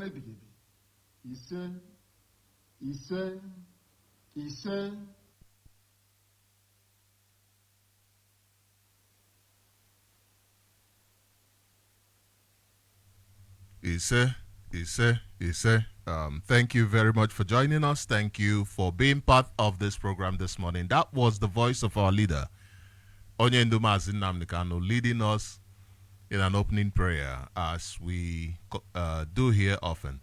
Thank you very much for joining us. Thank you for being part of this program this morning. That was the voice of our leader, Onyendu Mazin Namdekano, leading us in an opening prayer as we do here often.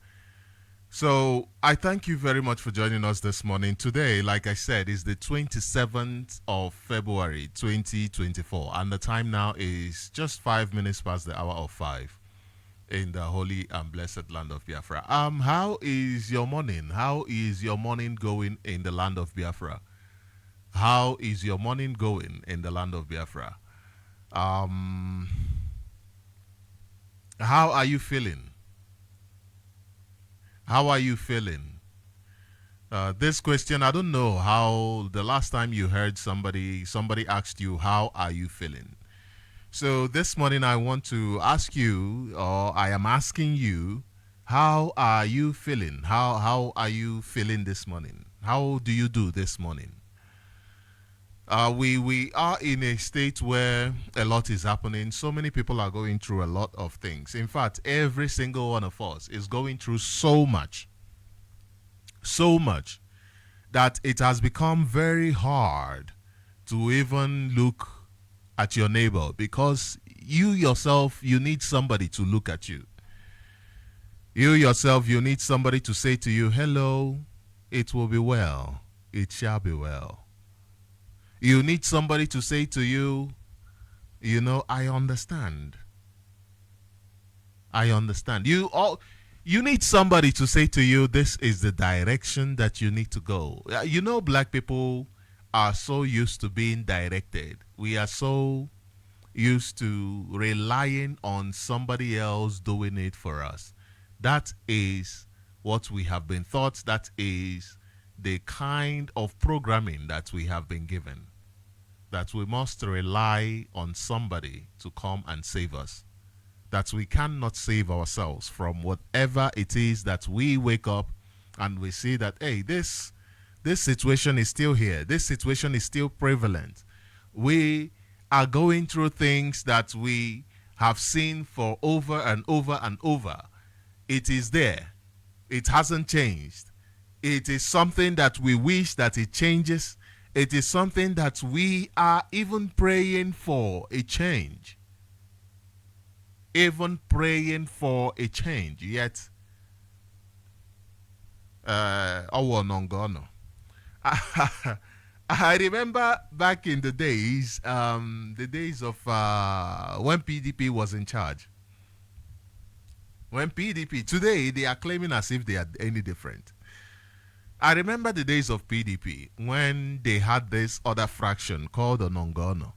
So I thank you very much for joining us this morning. Today, like I said, is the 27th of February 2024, and the time now is just 5 minutes past the hour of 5 in the holy and blessed land of Biafra. How is your morning? How is your morning going in the land of Biafra? How is your morning going in the land of Biafra? How are you feeling? How are you feeling? This question, I don't know how the last time you heard somebody asked you, how are you feeling? So this morning I want to ask you, or I am asking you, how are you feeling? How are you feeling this morning? How do you do this morning? We are in a state where a lot is happening. So many people are going through a lot of things. In fact, every single one of us is going through so much that it has become very hard to even look at your neighbor, because you yourself, you need somebody to look at you. You yourself, you need somebody to say to you, hello, it will be well, it shall be well. You need somebody to say to you, you know, I understand. I understand. You need somebody to say to you, this is the direction that you need to go. You know, black people are so used to being directed. We are so used to relying on somebody else doing it for us. That is what we have been taught. That is the kind of programming that we have been given, that we must rely on somebody to come and save us, that we cannot save ourselves from whatever it is that we wake up and we see that, hey, this situation is still here, this situation is still prevalent. We are going through things that we have seen for over and over and over. It is there. It hasn't changed. It is something that we wish that it changes. It is something that we are even praying for a change. Even praying for a change. Yet, I remember back in the days of when PDP was in charge. When PDP, today they are claiming as if they are any different. I remember the days of PDP when they had this other fraction called Onongono.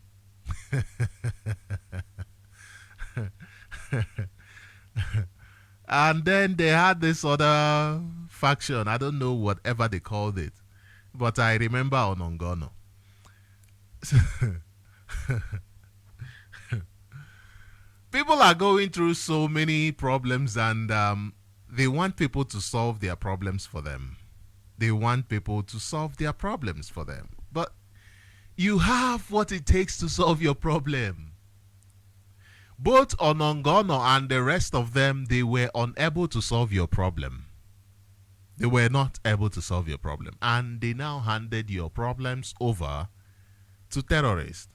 And then they had this other faction, I don't know whatever they called it, but I remember Onongono. People are going through so many problems, and they want people to solve their problems for them. They want people to solve their problems for them. But you have what it takes to solve your problem. Both Onongono and the rest of them, they were unable to solve your problem. They were not able to solve your problem. And they now handed your problems over to terrorists.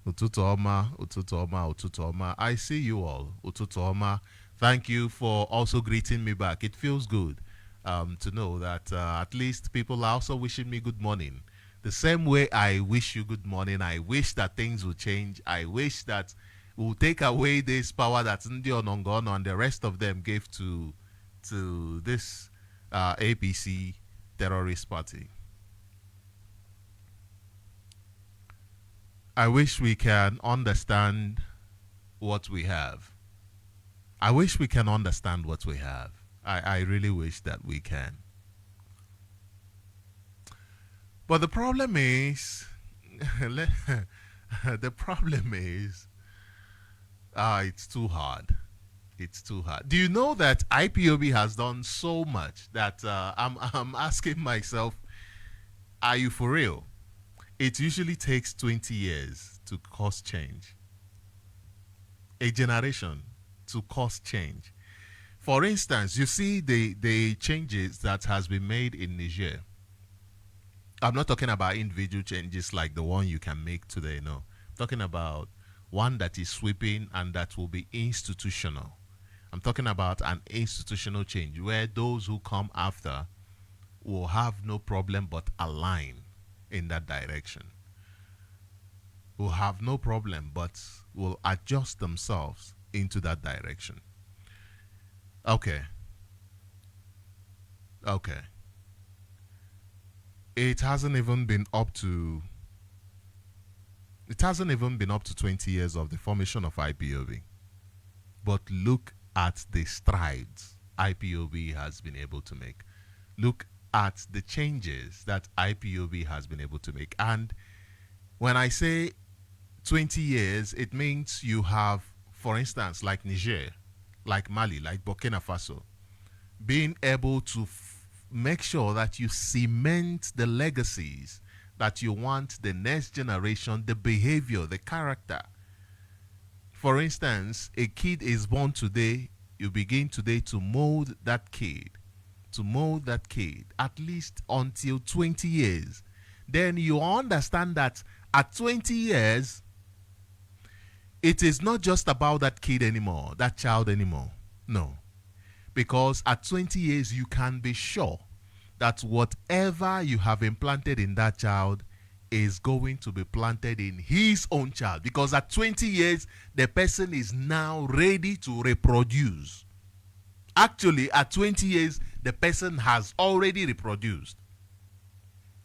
Ututu Oma, Ututu Oma, Ututu Oma. I see you all. Ututu Oma. Thank you for also greeting me back. It feels good to know that at least people are also wishing me good morning. The same way I wish you good morning. I wish that things will change. I wish that we'll take away this power that Ndi Onongono and the rest of them gave to this APC terrorist party. I wish we can understand what we have. I wish we can understand what we have. I really wish that we can. But the problem is, it's too hard. It's too hard. Do you know that IPOB has done so much that I'm asking myself, are you for real? It usually takes 20 years to cause change, a generation to cause change. For instance, you see the changes that has been made in Niger. I'm not talking about individual changes like the one you can make today, no. I'm talking about one that is sweeping and that will be institutional. I'm talking about an institutional change where those who come after will have no problem but align in that direction. Will have no problem but will adjust themselves into that direction. Okay. Okay. It hasn't even been up to it hasn't even been up to 20 years of the formation of IPOB. But look at the strides IPOB has been able to make. Look at the changes that IPOB has been able to make. And when I say 20 years, it means you have, for instance, like Niger, like Mali, like Burkina Faso, being able to make sure that you cement the legacies that you want the next generation, the behavior, the character. For instance, a kid is born today, you begin today to mold that kid, at least until 20 years. Then you understand that at 20 years, it is not just about that kid anymore, that child anymore. No. Because at 20 years, you can be sure that whatever you have implanted in that child is going to be planted in his own child. Because at 20 years, the person is now ready to reproduce. Actually, at 20 years, the person has already reproduced.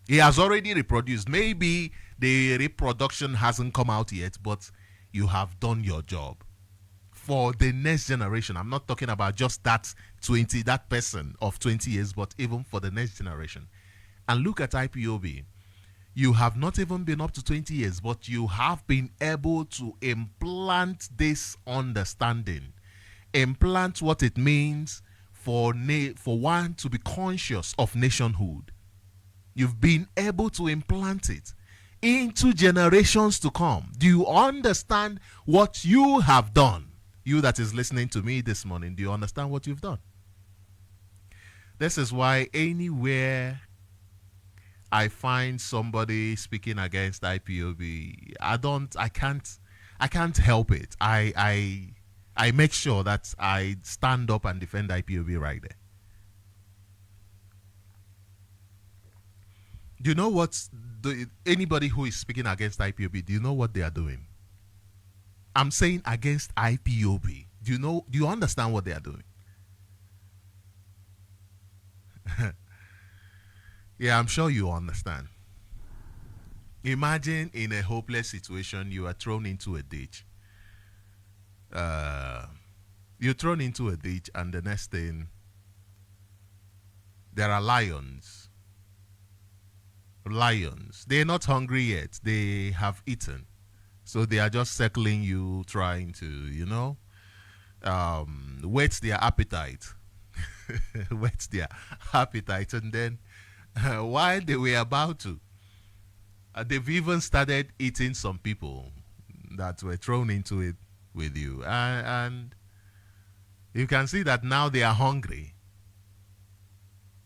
He has already reproduced. Maybe the reproduction hasn't come out yet, but you have done your job. For the next generation, I'm not talking about just that person of 20 years, but even for the next generation. And look at IPOB. You have not even been up to 20 years, but you have been able to implant this understanding. Implant what it means for one to be conscious of nationhood. You've been able to implant it into generations to come. Do you understand what you have done? You that is listening to me this morning, do you understand what you've done? This is why anywhere I find somebody speaking against IPOB, I can't help it. I make sure that I stand up and defend IPOB right there. Do you know anybody who is speaking against IPOB, do you know what they are doing? I'm saying against IPOB. Do you understand what they are doing? Yeah, I'm sure you understand. Imagine in a hopeless situation, you are thrown into a ditch. You're thrown into a ditch, and the next thing, there are lions. Lions. They're not hungry yet. They have eaten. So they are just circling you, trying to, whet their appetite. Whet their appetite. And then, while they were about to, they've even started eating some people that were thrown into it with you. And you can see that now they are hungry.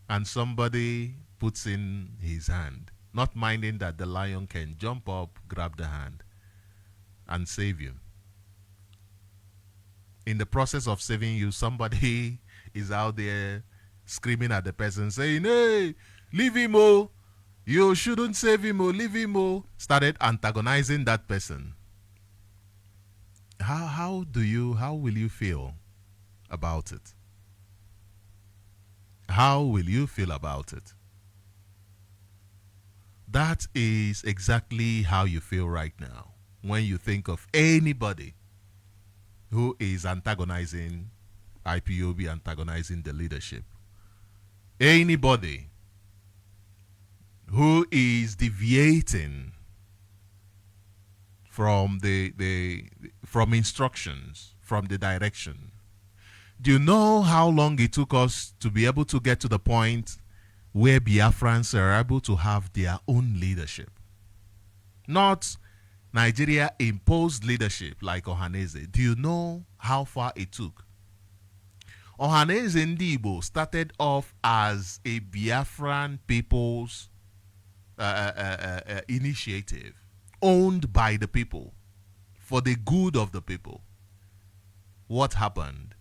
And somebody puts in his hand, not minding that the lion can jump up, grab the hand, and save you. In the process of saving you, somebody is out there screaming at the person, saying, "Hey, leave him, oh! You shouldn't save him, oh! Leave him, oh!" Started antagonizing that person. How will you feel about it? How will you feel about it? That is exactly how you feel right now when you think of anybody who is antagonizing IPOB, antagonizing the leadership. Anybody who is deviating from from instructions, from the direction. Do you know how long it took us to be able to get to the point where Biafrans are able to have their own leadership? Not Nigeria imposed leadership like Ohaneze. Do you know how far it took? Ohaneze Ndibo started off as a Biafran people's initiative owned by the people for the good of the people. What happened?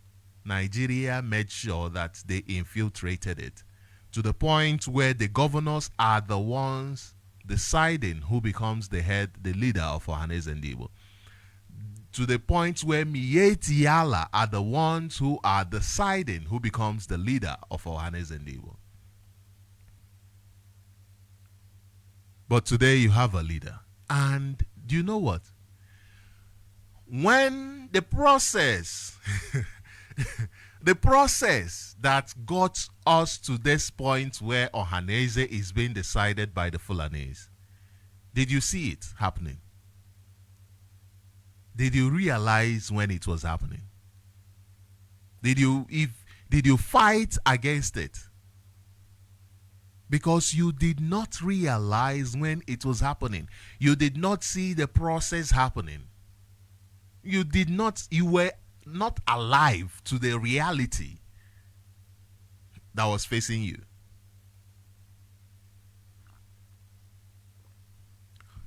Nigeria made sure that they infiltrated it to the point where the governors are the ones deciding who becomes the head, the leader of Ohaneze Ndibo. To the point where Mieti Yala are the ones who are deciding who becomes the leader of Ohaneze Ndibo. But today you have a leader. And do you know what? When the process, the process that got us to this point where Ohaneze is being decided by the Fulanis, did you see it happening? Did you realize when it was happening? Did you fight against it? Because you did not realize when it was happening. You did not see the process happening. You were not alive to the reality that was facing you.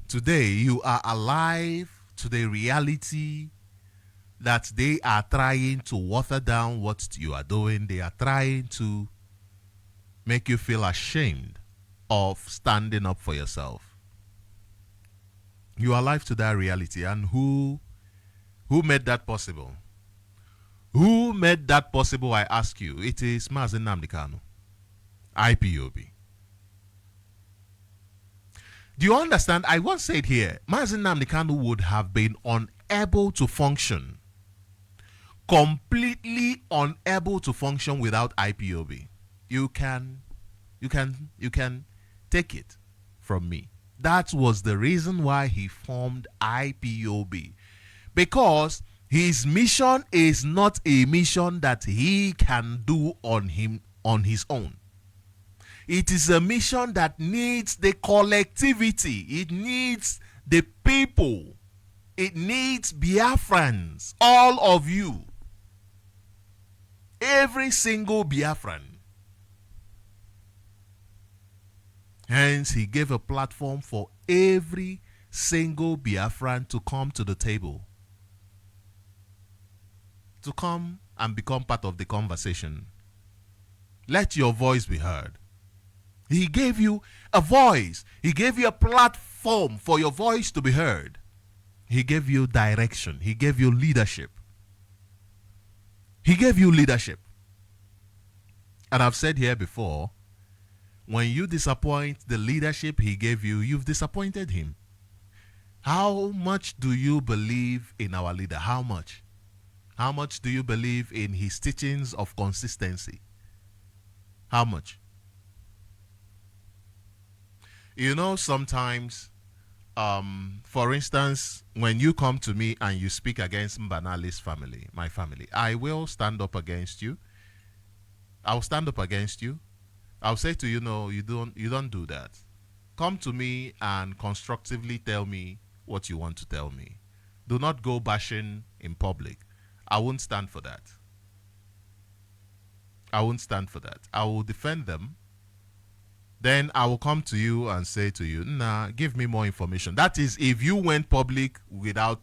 Today, you are alive to the reality that they are trying to water down what you are doing. They are trying to make you feel ashamed of standing up for yourself. You are alive to that reality. And who made that possible? Who made that possible, I ask you? It is Mazi Nnamdi Kanu, IPOB. Do you understand? I once said here, Mazi Nnamdi Kanu would have been unable to function, completely unable to function without IPOB. You can take it from me. That was the reason why he formed IPOB. Because his mission is not a mission that he can do on his own. It is a mission that needs the collectivity. It needs the people. It needs Biafrans, all of you. Every single Biafran. Hence, he gave a platform for every single Biafran to come to the table. To come and become part of the conversation. Let your voice be heard. He gave you a voice. He gave you a platform for your voice to be heard. He gave you direction. He gave you leadership. He gave you leadership. And I've said here before, when you disappoint the leadership he gave you, you've disappointed him. How much do you believe in our leader? How much? How much do you believe in his teachings of consistency? How much? You know, sometimes, for instance, when you come to me and you speak against Mbanali's family, my family, I will stand up against you. I'll stand up against you. I'll say to you, no, you don't do that. Come to me and constructively tell me what you want to tell me. Do not go bashing in public. I won't stand for that. I won't stand for that. I will defend them. Then I will come to you and say to you, nah, give me more information. That is if you went public without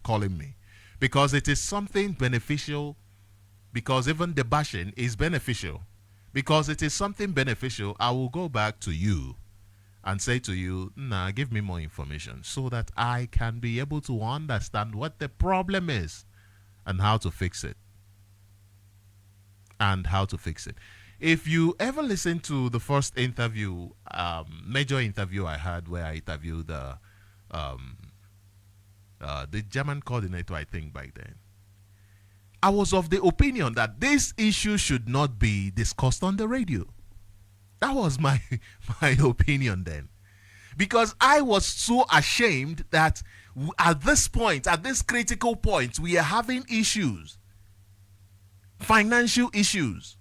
calling me. Because it is something beneficial. Because even the bashing is beneficial. Because it is something beneficial, I will go back to you and say to you, nah, give me more information so that I can be able to understand what the problem is and how to fix it. And how to fix it. If you ever listen to the first interview, major interview I had where I interviewed the German coordinator, I think, back then, I was of the opinion that this issue should not be discussed on the radio. That was my opinion then. Because I was so ashamed that at this point, at this critical point, we are having issues. financial issues.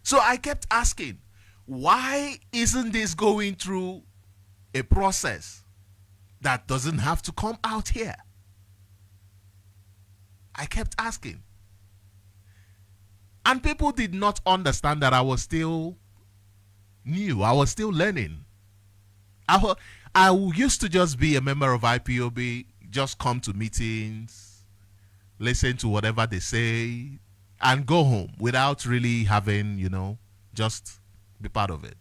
So I kept asking, why isn't this going through a process that doesn't have to come out here? I kept asking. And people did not understand that I was still new. I was still learning. I used to just be a member of IPOB, just come to meetings, listen to whatever they say, and go home without really having, just be part of it.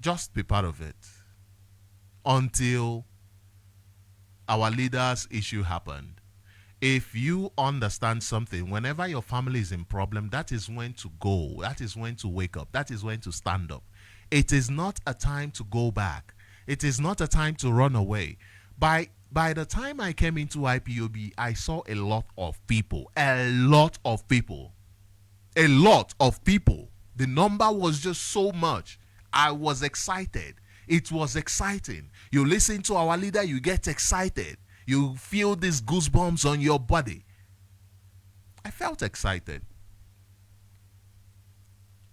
Just be part of it. Until our leaders' issue happened. If you understand something, whenever your family is in problem, that is when to go. That is when to wake up. That is when to stand up. It is not a time to go back. It is not a time to run away. By the time I came into IPOB, I saw a lot of people. A lot of people. A lot of people. The number was just so much. I was excited. It was exciting. You listen to our leader, you get excited. You feel these goosebumps on your body. I felt excited.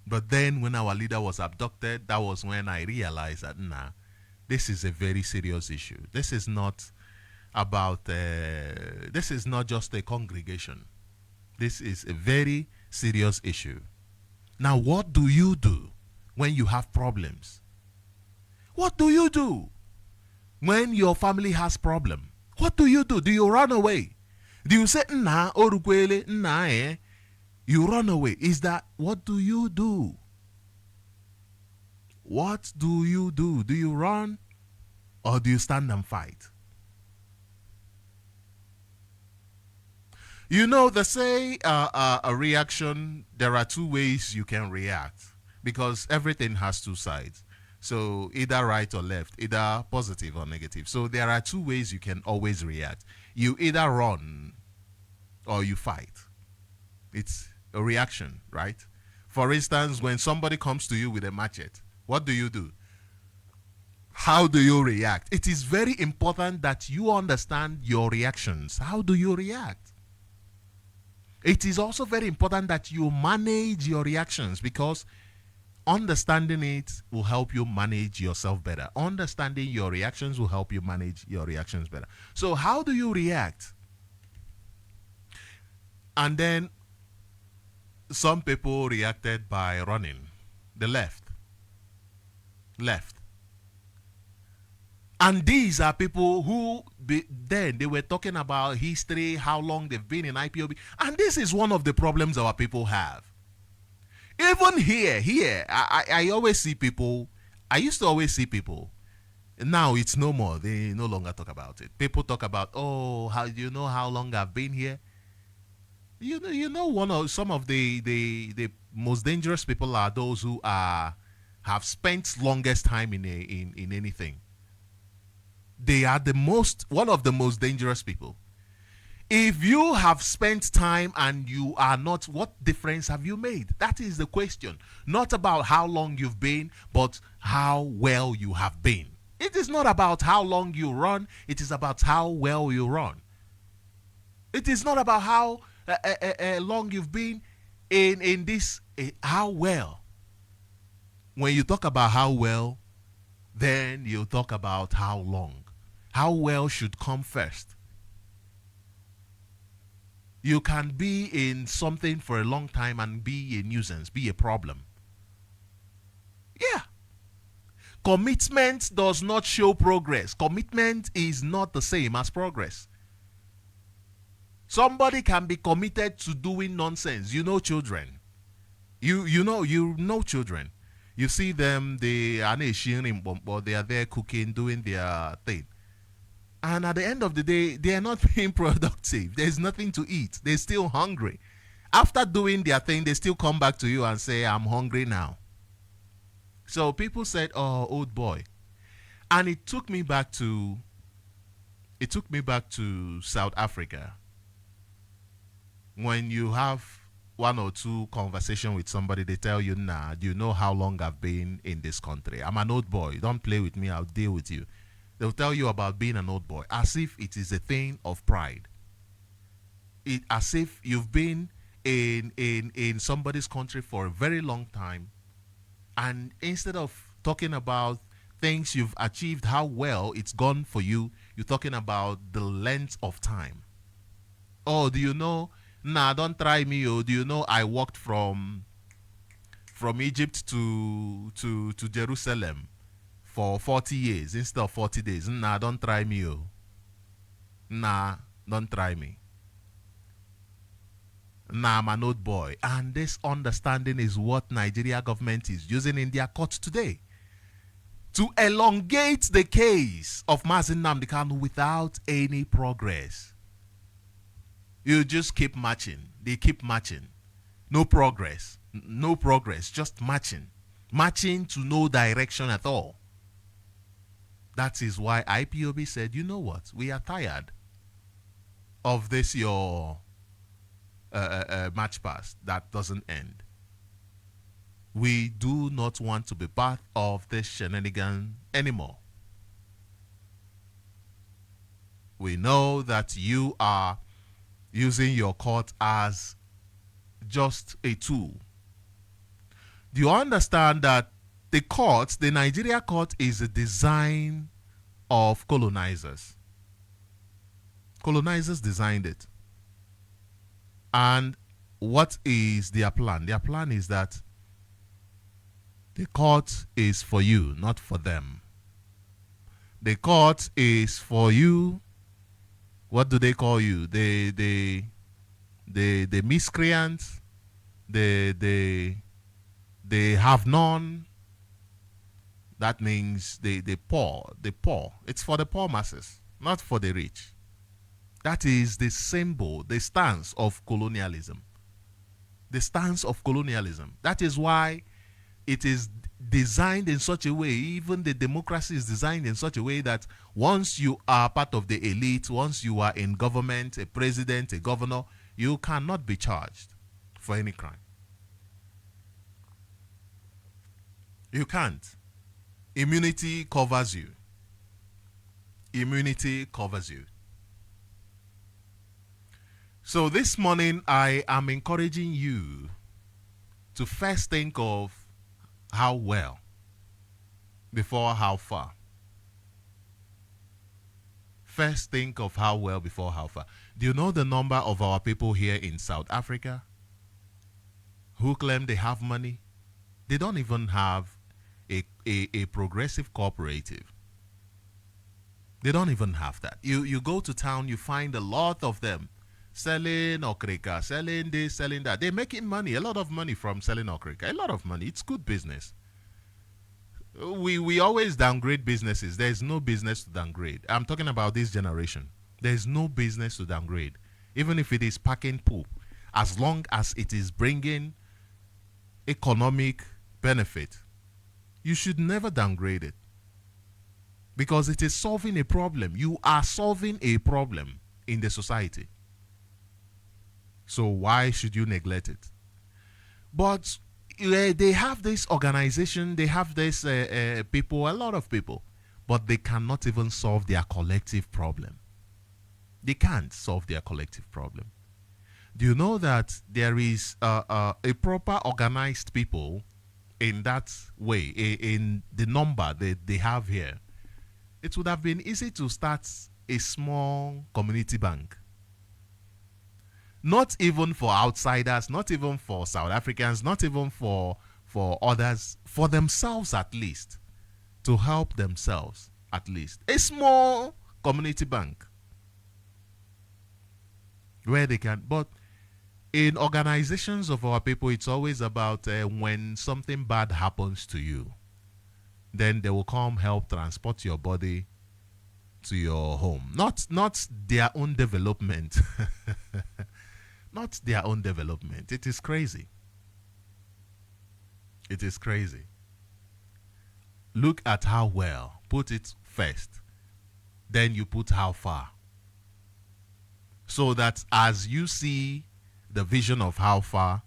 But then when our leader was abducted, that was when I realized that, this is a very serious issue. This is not about, this is not just a congregation. This is a very serious issue. Now, what do you do when you have problems? What do you do when your family has problem? What do you do? Do you run away? Do you say, "Nna orukwele, nna eh"? You run away. Is that what do you do? What do you do? Do you run or do you stand and fight? They say a reaction, there are two ways you can react because everything has two sides. So either right or left, either positive or negative. So there are two ways you can always react. You either run or you fight. It's a reaction, right? For instance, when somebody comes to you with a machete, what do? How do you react? It is very important that you understand your reactions. How do you react? It is also very important that you manage your reactions because understanding it will help you manage yourself better. Understanding your reactions will help you manage your reactions better. So how do you react? And then some people reacted by running. The left. And these are people who then they were talking about history, how long they've been in IPOB. And this is one of the problems our people have. Even here, I always see people, I used to always see people. Now it's no more. They no longer talk about it. People talk about, how do you know how long I've been here? Some of the most dangerous people are those who have spent longest time in anything. They are one of the most dangerous people. If you have spent time and you are not, what difference have you made? That is the question. Not about how long you've been, but how well you have been. It is not about how long you run. It is about how well you run. It is not about how long you've been in this, how well. When you talk about how well, then you talk about how long. How well should come first. You can be in something for a long time and be a nuisance, be a problem. Yeah. Commitment does not show progress. Commitment is not the same as progress. Somebody can be committed to doing nonsense. Children. You know children. You see them, they are there cooking, doing their thing. And at the end of the day, they are not being productive. There's nothing to eat. They're still hungry. After doing their thing, they still come back to you and say, "I'm hungry now." So people said, "Oh, old boy." And it took me back to South Africa. When you have one or two conversation with somebody, they tell you, "Nah, do you know how long I've been in this country? I'm an old boy. Don't play with me. I'll deal with you." They'll tell you about being an old boy as if it is a thing of pride. it as if you've been in somebody's country for a very long time, and instead of talking about things you've achieved, how well it's gone for you, you're talking about the length of time. Oh, do you know? Nah, don't try me. Oh, do you know I walked from Egypt to Jerusalem for 40 years instead of 40 days? Nah, don't try me. Oh. Nah, don't try me. Nah, I'm an old boy. And this understanding is what Nigeria government is using in their courts today to elongate the case of Mazin Nnamdi Kanu without any progress. You just keep marching. They keep marching. No progress. No progress. Just marching. Marching to no direction at all. That is why IPOB said, you know what? We are tired of this your match pass that doesn't end. We do not want to be part of this shenanigan anymore. We know that you are using your court as just a tool. Do you understand that the court, the Nigeria court, is a design of colonizers? Colonizers designed it. And what is their plan? Their plan is that the court is for you, not for them. The court is for you. What do they call you? The miscreants, the have none. That means the poor, the poor. It's for the poor masses, not for the rich. That is the symbol, the stance of colonialism. The stance of colonialism. That is why it is designed in such a way, even the democracy is designed in such a way that once you are part of the elite, once you are in government, a president, a governor, you cannot be charged for any crime. You can't. Immunity covers you. Immunity covers you. So this morning, I am encouraging you to first think of how well before how far. First think of how well before how far. Do you know the number of our people here in South Africa who claim they have money? They don't even have a progressive cooperative. They don't even have that. You go to town, you find a lot of them selling okrika, selling this, selling that. They're making money, a lot of money from selling okrika. A lot of money. It's good business. We always downgrade businesses. There's no business to downgrade. I'm talking about this generation. There's no business to downgrade. Even if it is packing poop, as long as it is bringing economic benefit, you should never downgrade it. Because it is solving a problem. You are solving a problem in the society. So why should you neglect it? But they have this organization, they have this people, a lot of people, but they cannot even solve their collective problem. They can't solve their collective problem. Do you know that there is a proper organized people in that way, in the number that they have here? It would have been easy to start a small community bank. Not even for outsiders, not even for South Africans, not even for others, for themselves at least, to help themselves at least. A small community bank where they can. But in organizations of our people, it's always about when something bad happens to you, then they will come help transport your body to your home. Not their own development. Not their own development. It is crazy. It is crazy. Look at how well. Put it first. Then you put how far. So that as you see the vision of how far,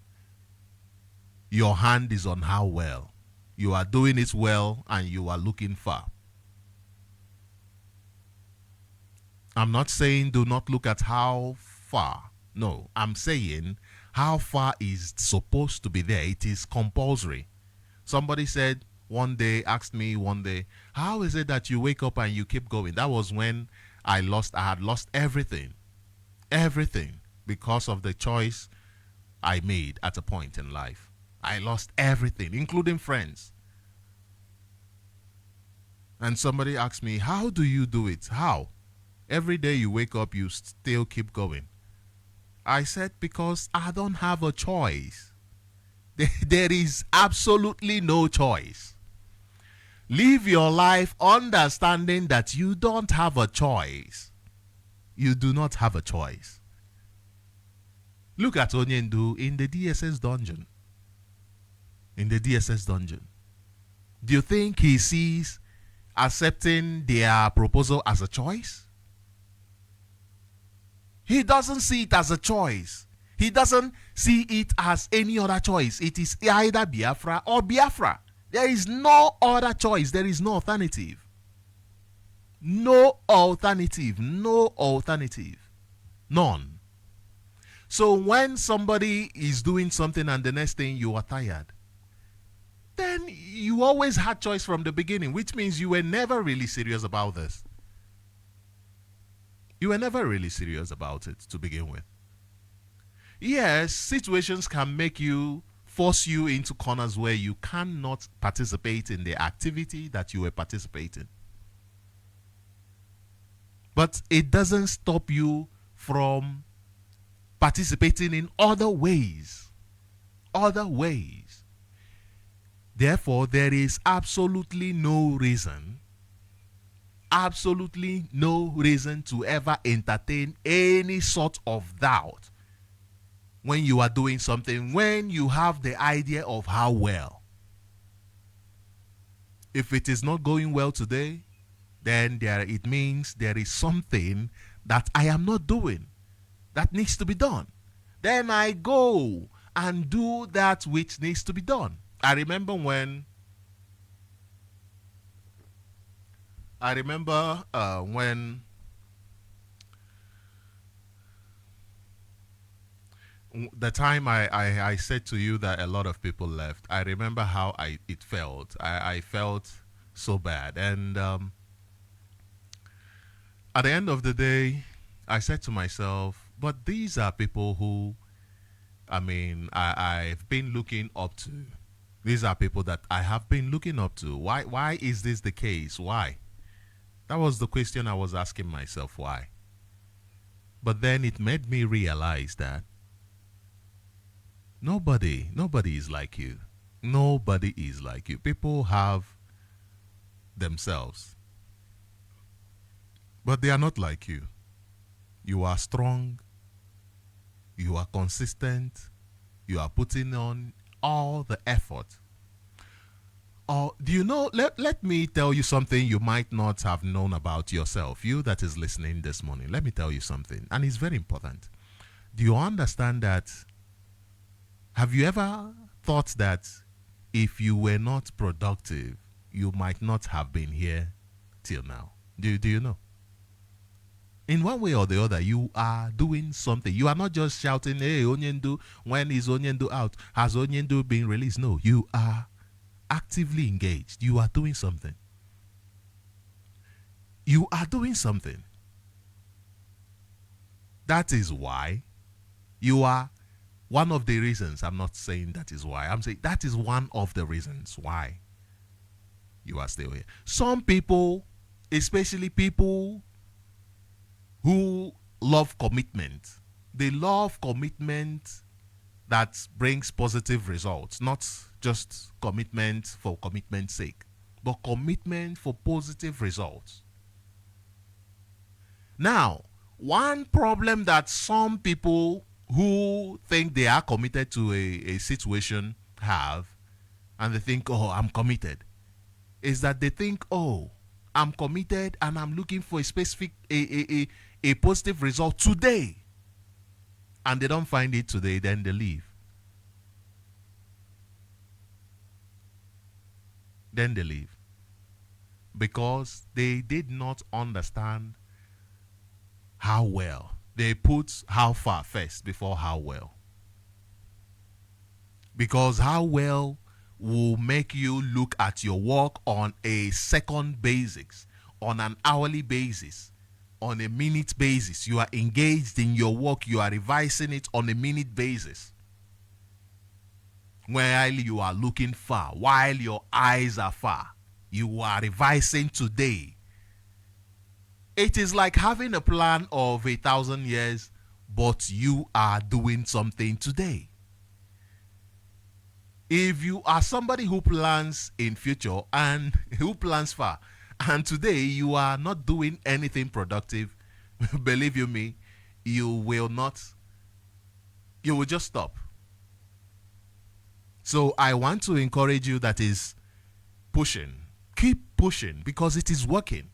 your hand is on how well. You are doing it well and you are looking far. I'm not saying do not look at how far. No, I'm saying how far is supposed to be there. It is compulsory. Somebody said one day, asked me one day, how is it that you wake up and you keep going? That was when I had lost everything. Everything. Because of the choice I made at a point in life. I lost everything, including friends. And somebody asked me, how do you do it? How? Every day you wake up, you still keep going. I said, because I don't have a choice. There is absolutely no choice. Live your life understanding that you don't have a choice. You do not have a choice. Look at Onyendu in the DSS dungeon. In the DSS dungeon. Do you think he sees accepting their proposal as a choice? He doesn't see it as a choice. He doesn't see it as any other choice. It is either Biafra or Biafra. There is no other choice. There is no alternative. No alternative. No alternative. None. So when somebody is doing something and the next thing you are tired, then you always had choice from the beginning, which means you were never really serious about this. You were never really serious about it to begin with. Yes, situations can force you into corners where you cannot participate in the activity that you were participating. But it doesn't stop you from participating in other ways. Other ways. Therefore, there is absolutely no reason to ever entertain any sort of doubt when you are doing something, when you have the idea of how well. If it is not going well today, then it means there is something that I am not doing that needs to be done. Then I go and do that which needs to be done. I remember when the time I said to you that a lot of people left. I remember how it felt. I felt so bad. And at the end of the day, I said to myself, but these are people who, I've been looking up to. These are people that I have been looking up to. Why is this the case? Why? That was the question I was asking myself, why? But then it made me realize that nobody is like you. Nobody is like you. People have themselves. But they are not like you. You are strong. You are consistent. You are putting on all the effort. Or do you know, let me tell you something you might not have known about yourself. You that is listening this morning, let me tell you something. And it's very important. Do you understand that? Have you ever thought that if you were not productive, you might not have been here till now? Do you know? In one way or the other, you are doing something. You are not just shouting, hey, Onyendu, when is Onyendu out? Has Onyendu been released? No, you are actively engaged. You are doing something. You are doing something. That is why you are one of the reasons. I'm not saying that is why. I'm saying that is one of the reasons why you are still here. Some people, especially people who love commitment, they love commitment that brings positive results, not just commitment for commitment's sake, but commitment for positive results. Now, one problem that some people who think they are committed to a situation have, and they think, oh, I'm committed, is that they think, oh, I'm committed and I'm looking for a specific, a positive result today. And they don't find it today, then they leave. Then they leave. Because they did not understand how well They put how far first before how well. Because how well will make you look at your work on a second basis, on an hourly basis, on a minute basis. You are engaged in your work, you are revising it on a minute basis. While you are looking far, while your eyes are far, you are revising today. It is like having a plan of 1,000 years, but you are doing something today. If you are somebody who plans in future and who plans far, and today you are not doing anything productive, believe you me, you will just stop. So I want to encourage you that is pushing. Keep pushing because it is working.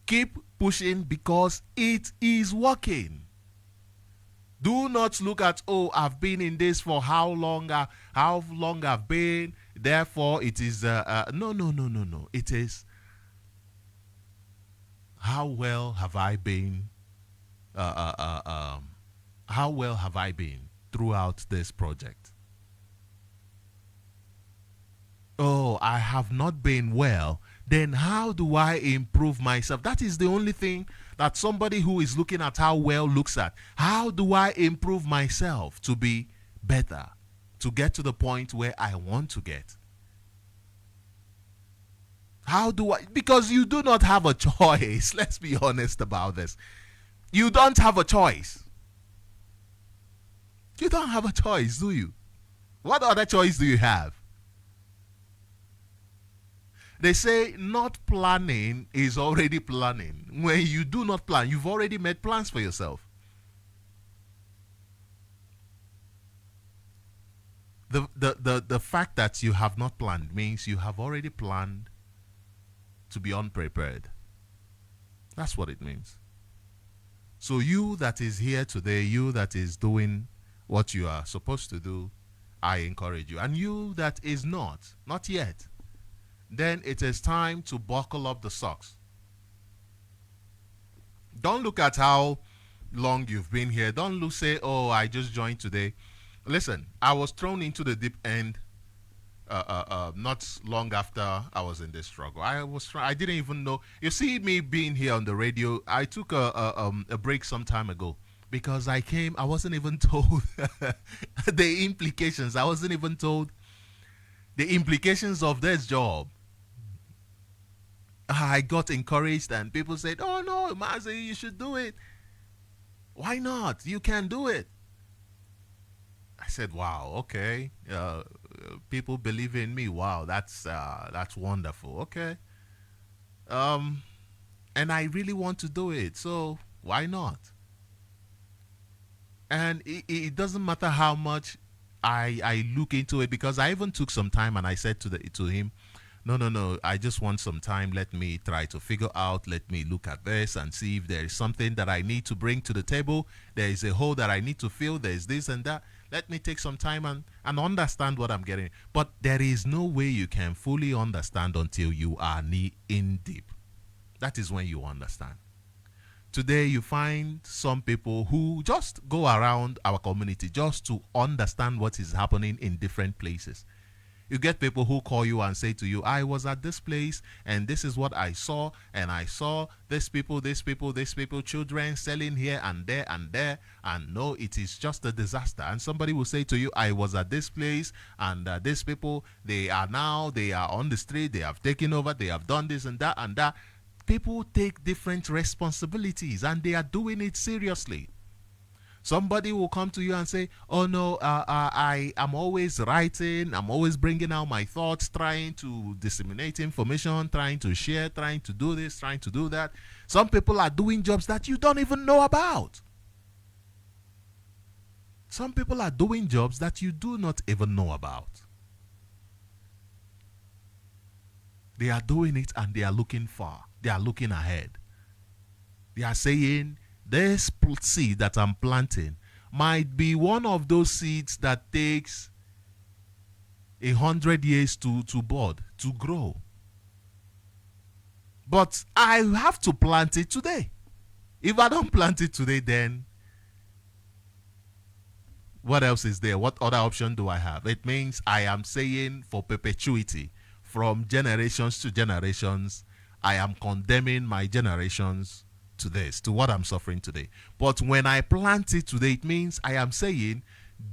Keep pushing because it is working. Do not look at, oh, I've been in this for how long I've been, therefore it is, no. It is, how well have I been, how well have I been throughout this project? Oh, I have not been well. Then how do I improve myself? That is the only thing that somebody who is looking at how well looks at. How do I improve myself to be better, to get to the point where I want to get? How do I? Because you do not have a choice. Let's be honest about this. You don't have a choice. You don't have a choice, do you? What other choice do you have? They say not planning is already planning. When you do not plan, you've already made plans for yourself. The fact that you have not planned means you have already planned to be unprepared. That's what it means. So you that is here today, you that is doing what you are supposed to do, I encourage you. And you that is not yet, then it is time to buckle up the socks. Don't look at how long you've been here. Don't look, say, oh, I just joined today. Listen, I was thrown into the deep end not long after I was in this struggle. I didn't even know. You see me being here on the radio, I took a break some time ago because I wasn't even told the implications. I wasn't even told the implications of this job. I got encouraged and people said, oh no, Mazi, you should do it. Why not? You can do it. I said, wow, okay. People believe in me. Wow, that's wonderful. Okay. And I really want to do it. So why not? And it doesn't matter how much I look into it, because I even took some time and I said to him, no, I just want some time. Let me try to figure out, let me look at this and see if there is something that I need to bring to the table. There is a hole that I need to fill. There's this and that. Let me take some time and understand what I'm getting. But there is no way you can fully understand until you are knee in deep. That is when you understand. Today you find some people who just go around our community just to understand what is happening in different places. You get people who call you and say to you, I was at this place and this is what I saw, and I saw these people, children selling here and there, and no, it is just a disaster. And somebody will say to you, I was at this place and these people, they are on the street, they have taken over, they have done this and that. People take different responsibilities and they are doing it seriously. Somebody will come to you and say, oh no, I am always writing, I'm always bringing out my thoughts, trying to disseminate information, trying to share, trying to do this, trying to do that. Some people are doing jobs that you don't even know about. Some people are doing jobs that you do not even know about. They are doing it and they are looking far. They are looking ahead. They are saying, this seed that I'm planting might be one of those seeds that takes 100 years to bud, to grow. But I have to plant it today. If I don't plant it today, then what else is there? What other option do I have? It means I am saying for perpetuity, from generations to generations, I am condemning my generations to this, to what I'm suffering today. But when I plant it today, it means I am saying,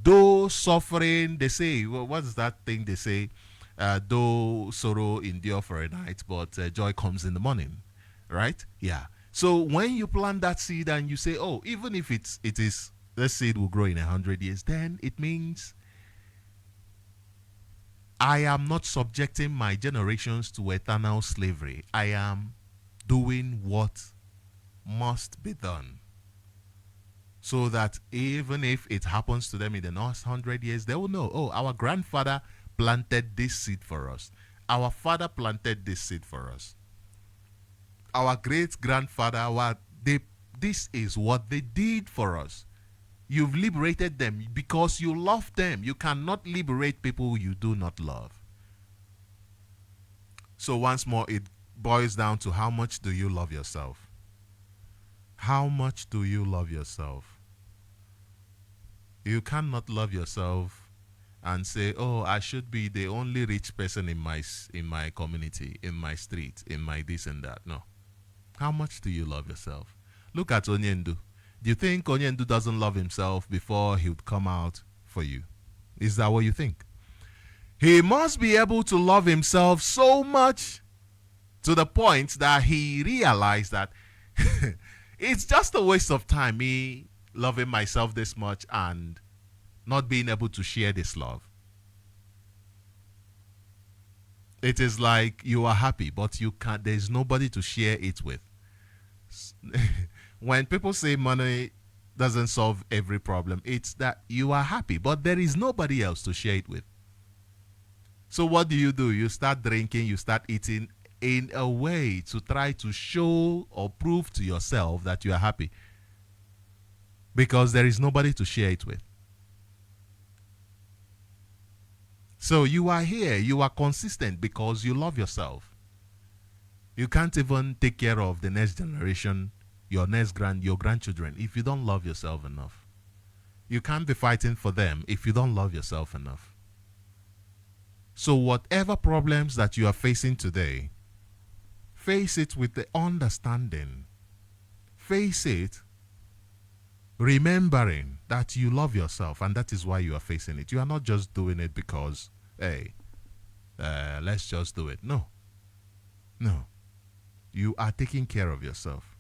though suffering, they say, well, what is that thing they say? Though sorrow endure for a night, but joy comes in the morning, right? Yeah. So when you plant that seed and you say, oh, even if it is, let's say it will grow in 100 years, then it means I am not subjecting my generations to eternal slavery. I am doing what must be done, so that even if it happens to them in the next 100 years, they will know, oh, our grandfather planted this seed for us. Our father planted this seed for us. Our great grandfather, this is what they did for us. You've liberated them because you love them. You cannot liberate people you do not love. So once more, it boils down to how much do you love yourself? How much do you love yourself? You cannot love yourself and say, oh, I should be the only rich person in my community, in my street, in my this and that. No. How much do you love yourself? Look at Onyendu. Do you think Onyendu doesn't love himself before he would come out for you? Is that what you think? He must be able to love himself so much to the point that he realized that it's just a waste of time, me loving myself this much and not being able to share this love. It is like you are happy, but you can't. There's nobody to share it with. When people say money doesn't solve every problem, it's that you are happy, but there is nobody else to share it with. So what do? You start drinking, you start eating in a way to try to show or prove to yourself that you are happy, because there is nobody to share it with. So you are here, you are consistent because you love yourself. You can't even take care of the next generation, your grandchildren, if you don't love yourself enough. You can't be fighting for them if you don't love yourself enough. So whatever problems that you are facing today, face it with the understanding. Face it remembering that you love yourself, and that is why you are facing it. You are not just doing it because, hey, let's just do it. No. You are taking care of yourself.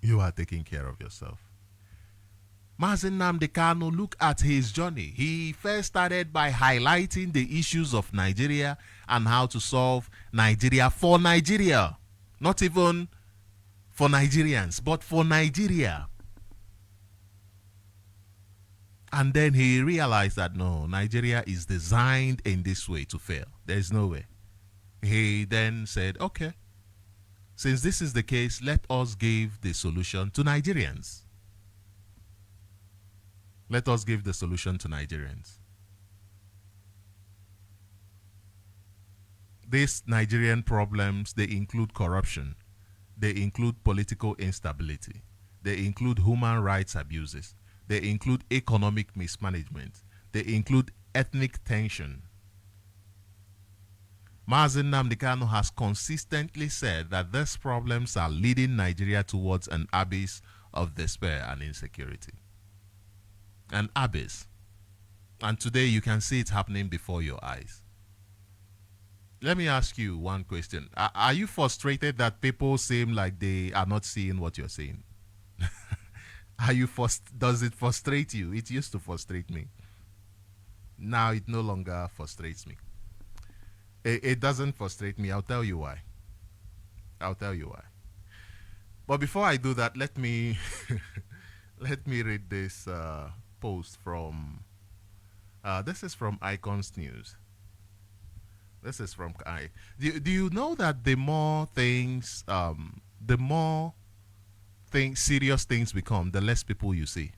You are taking care of yourself. Mazi Nnamdi Kanu, look at his journey. He first started by highlighting the issues of Nigeria and how to solve Nigeria for Nigeria. Not even for Nigerians, but for Nigeria. And then he realized that no, Nigeria is designed in this way to fail. There's no way. He then said, okay, since this is the case, let us give the solution to Nigerians. Let us give the solution to Nigerians. These Nigerian problems, they include corruption. They include political instability. They include human rights abuses. They include economic mismanagement. They include ethnic tension. Mazi Nnamdi Kanu has consistently said that these problems are leading Nigeria towards an abyss of despair and insecurity. An abyss. And today you can see it happening before your eyes. Let me ask you one question. Are you frustrated that people seem like they are not seeing what you're seeing? Does it frustrate you? It used to frustrate me. Now it no longer frustrates me. It doesn't frustrate me. I'll tell you why. But before I do that, let me let me read this post from. This is from Icons News. This is from Do you know that the more things, serious things become, the less people you see.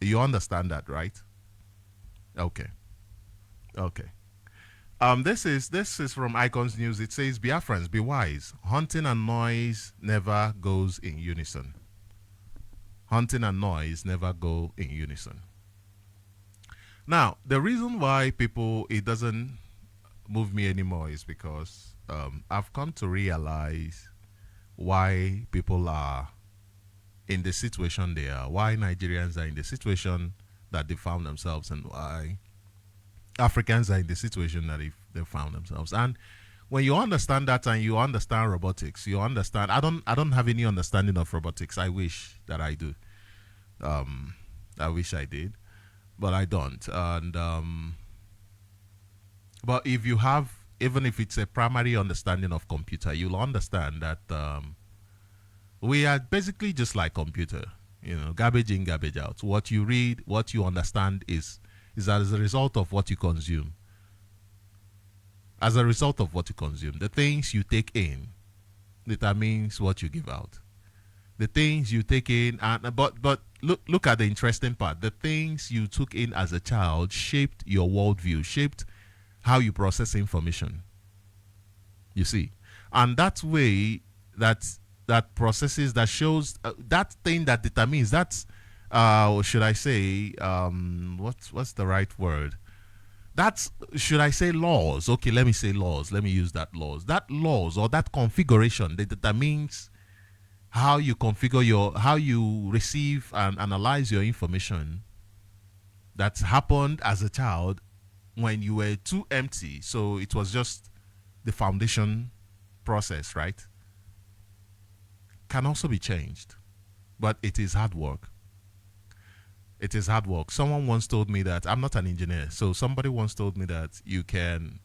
You understand that, right? Okay. This is from Icons News. It says Biafrans be wise. Hunting and noise never goes in unison. Hunting and noise never go in unison. Now, the reason why people it doesn't move me anymore is because I've come to realize why people are in the situation they are, why Nigerians are in the situation that they found themselves, and why Africans are in the situation that they found themselves. And when you understand that and you understand robotics, you understand. I don't have any understanding of robotics. I wish that I do. I wish I did, but I don't. And but if you have, even if it's a primary understanding of computer, you'll understand that we are basically just like computer. You know, garbage in, garbage out. What you read, what you understand is as a result of what you consume. As a result of what you consume, the things you take in determines what you give out. The things you take in, and but look at the interesting part. The things you took in as a child shaped your worldview, shaped how you process information. You see, and that way, that processes, that shows, that thing that determines, that's or should I say, what's the right word? That's, should I say, laws? Okay, let me say laws. Let me use that laws. That laws, or that configuration that determines how you configure how you receive and analyze your information that's happened as a child when you were too empty. So it was just the foundation process, right? Can also be changed, but it is hard work. It is hard work. Someone once told me that, I'm not an engineer, so somebody once told me that you can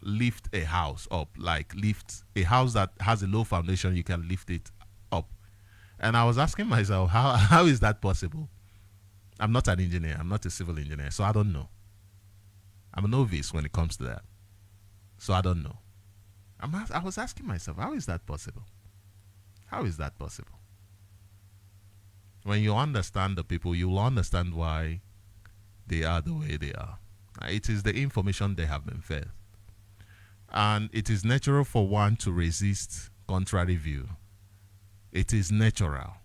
lift a house up, like lift a house that has a low foundation, you can lift it up. And I was asking myself, how is that possible? I'm not an engineer, I'm not a civil engineer, so I don't know. I'm a novice when it comes to that. So I don't know. I was asking myself, how is that possible? How is that possible? When you understand the people, you will understand why they are the way they are. It is the information they have been fed. And it is natural for one to resist contrary view. It is natural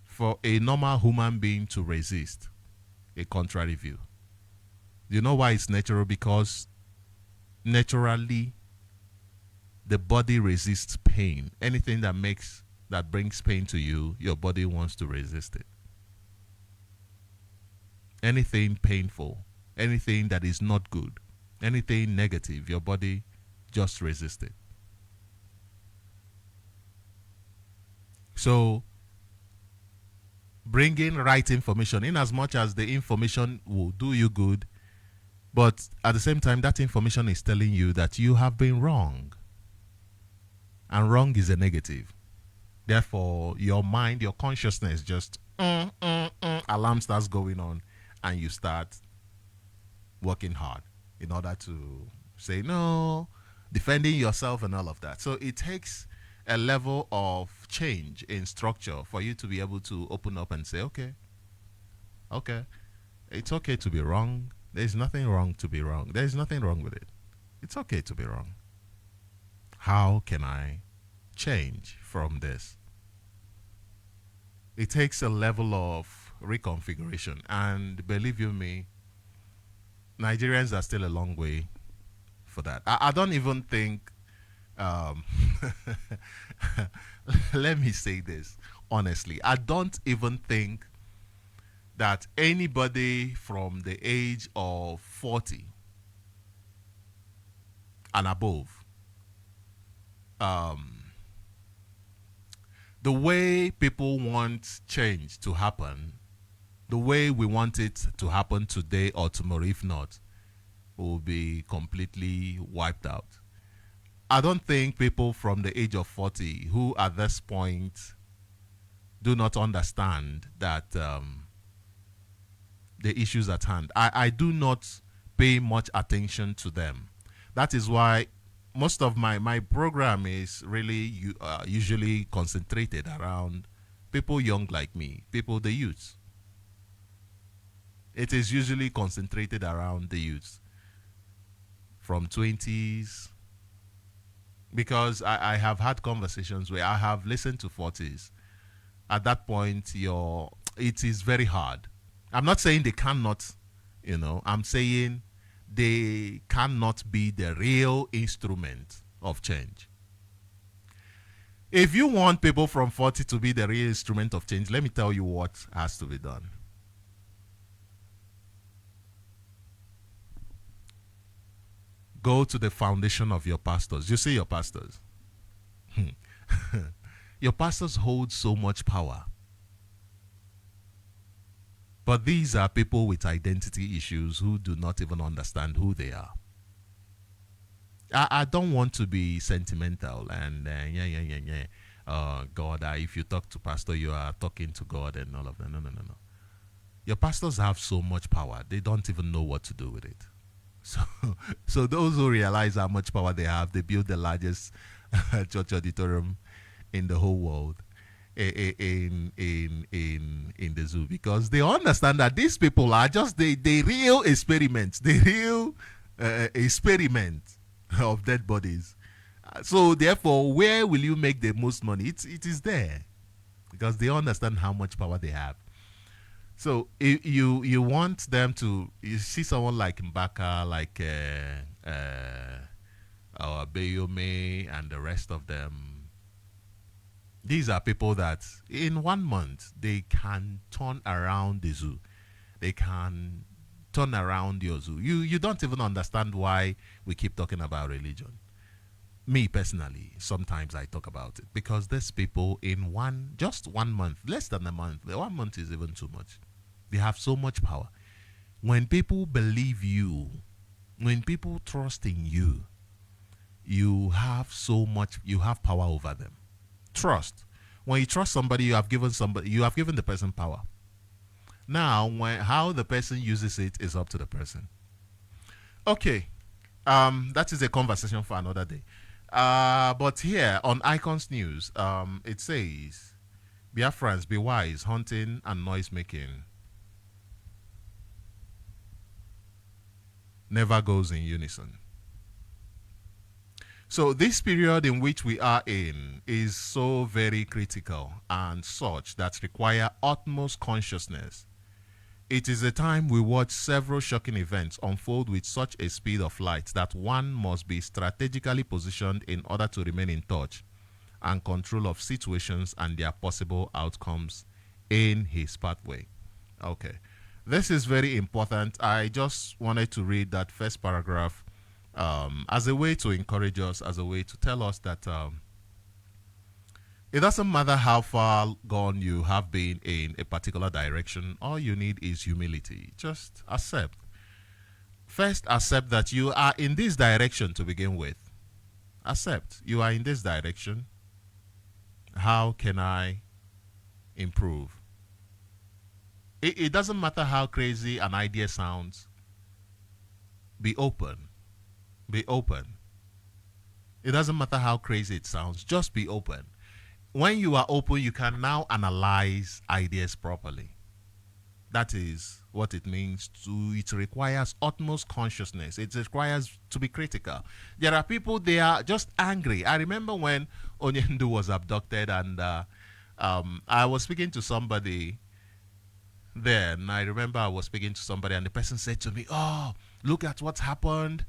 for a normal human being to resist a contrary view. You know why it's natural? Because naturally the body resists pain. Anything that brings pain to you, your body wants to resist it. Anything painful, anything that is not good, anything negative, your body just resists it. So, bringing right information, in as much as the information will do you good, but at the same time, that information is telling you that you have been wrong. And wrong is a negative. Therefore, your mind, your consciousness just alarm starts going on, and you start working hard in order to say no, defending yourself and all of that. So it takes a level of change in structure for you to be able to open up and say, okay, it's okay to be wrong. There's nothing wrong to be wrong. There's nothing wrong with it. It's okay to be wrong. How can I change from this? It takes a level of reconfiguration, and believe you me, Nigerians are still a long way for that. I don't even think let me say this honestly, I don't even think that anybody from the age of 40 and above, the way people want change to happen, the way we want it to happen today or tomorrow, if not, will be completely wiped out. I don't think people from the age of 40 who at this point do not understand that the issues at hand, I do not pay much attention to them. That is why most of my program is really usually concentrated around people young like me, people, the youth. It is usually concentrated around the youth. from 20s, because I have had conversations where I have listened to 40s. At that point, it is very hard. I'm not saying they cannot, I'm saying they cannot be the real instrument of change. If you want people from 40 to be the real instrument of change, let me tell you what has to be done. Go to the foundation of your pastors. You see your pastors. Your pastors hold so much power. But these are people with identity issues who do not even understand who they are. I don't want to be sentimental and God, if you talk to pastor, you are talking to God and all of that. No. Your pastors have so much power, they don't even know what to do with it. So those who realize how much power they have, they build the largest church auditorium in the whole world, in the zoo, because they understand that these people are just the real experiments, the real experiment of dead bodies. So therefore, where will you make the most money? It is there, because they understand how much power they have. So you want them to, you see someone like Mbaka, like Bayome and the rest of them. These are people that in 1 month they can turn around the zoo. They can turn around your zoo. You don't even understand why we keep talking about religion. Me personally, sometimes I talk about it because these people in just 1 month, less than a month, 1 month is even too much. They have so much power. When people believe you, when people trust in you, you have power over them. Trust. When you trust somebody, you have given the person power. Now, how the person uses it is up to the person. Okay, that is a conversation for another day. But here on Icons News, it says, Biafrans, be wise, hunting and noise making never goes in unison. So this period in which we are in is so very critical and such that require utmost consciousness. It is a time we watch several shocking events unfold with such a speed of light that one must be strategically positioned in order to remain in touch and control of situations and their possible outcomes in his pathway. Okay. This is very important. I just wanted to read that first paragraph as a way to encourage us, as a way to tell us that it doesn't matter how far gone you have been in a particular direction. All you need is humility. Just accept. First, accept that you are in this direction to begin with. Accept you are in this direction. How can I improve? It doesn't matter how crazy an idea sounds. Be open. Be open. It doesn't matter how crazy it sounds. Just be open. When you are open, you can now analyze ideas properly. That is what it means it requires utmost consciousness. It requires to be critical. There are people, they are just angry. I remember when Onyendu was abducted and I was speaking to somebody then. I remember I was speaking to somebody and the person said to me, "Oh, look at what's happened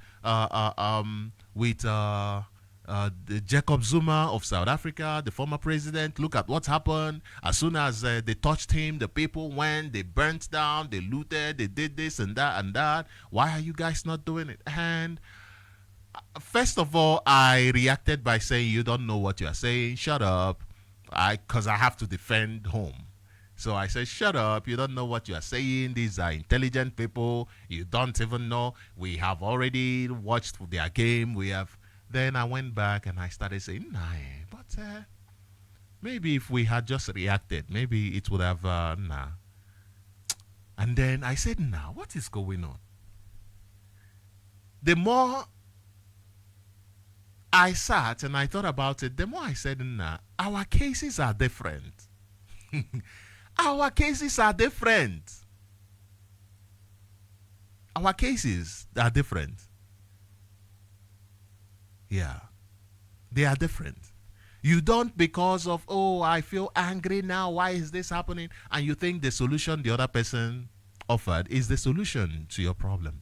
with the Jacob Zuma of South Africa, the former president. Look at what's happened. As soon as they touched him, the people went, they burnt down, they looted, they did this and that and that. Why are you guys not doing it?" And first of all, I reacted by saying, "You don't know what you are saying. Shut up." Because I have to defend home. So I said, "Shut up. You don't know what you are saying. These are intelligent people. You don't even know. We have already watched their game. We have." Then I went back and I started saying, "Nah, but maybe if we had just reacted, maybe it would have, nah." And then I said, "Nah, what is going on?" The more I sat and I thought about it, the more I said, "Nah, our cases are different." Our cases are different. Our cases are different. Yeah, they are different. You don't because of, oh, I feel angry now. Why is this happening? And you think the solution the other person offered is the solution to your problem.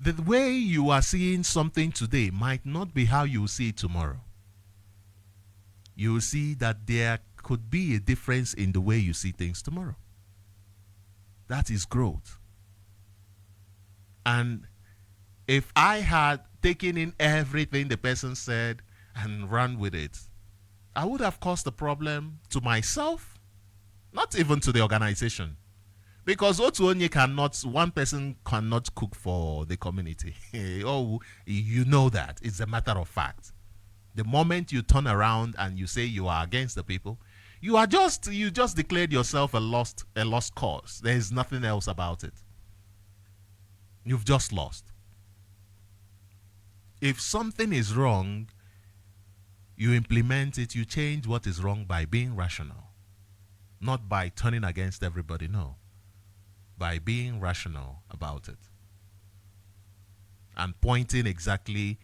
The way you are seeing something today might not be how you will see it tomorrow. You will see that there could be a difference in the way you see things tomorrow. That is growth. And if I had taken in everything the person said and run with it, I would have caused a problem to myself, not even to the organization. Because one person cannot cook for the community. Oh, you know that. It's a matter of fact. The moment you turn around and you say you are against the people, you just declared yourself a lost cause. There is nothing else about it. You've just lost. If something is wrong, you implement it, you change what is wrong by being rational. Not by turning against everybody, no. By being rational about it. And pointing exactly,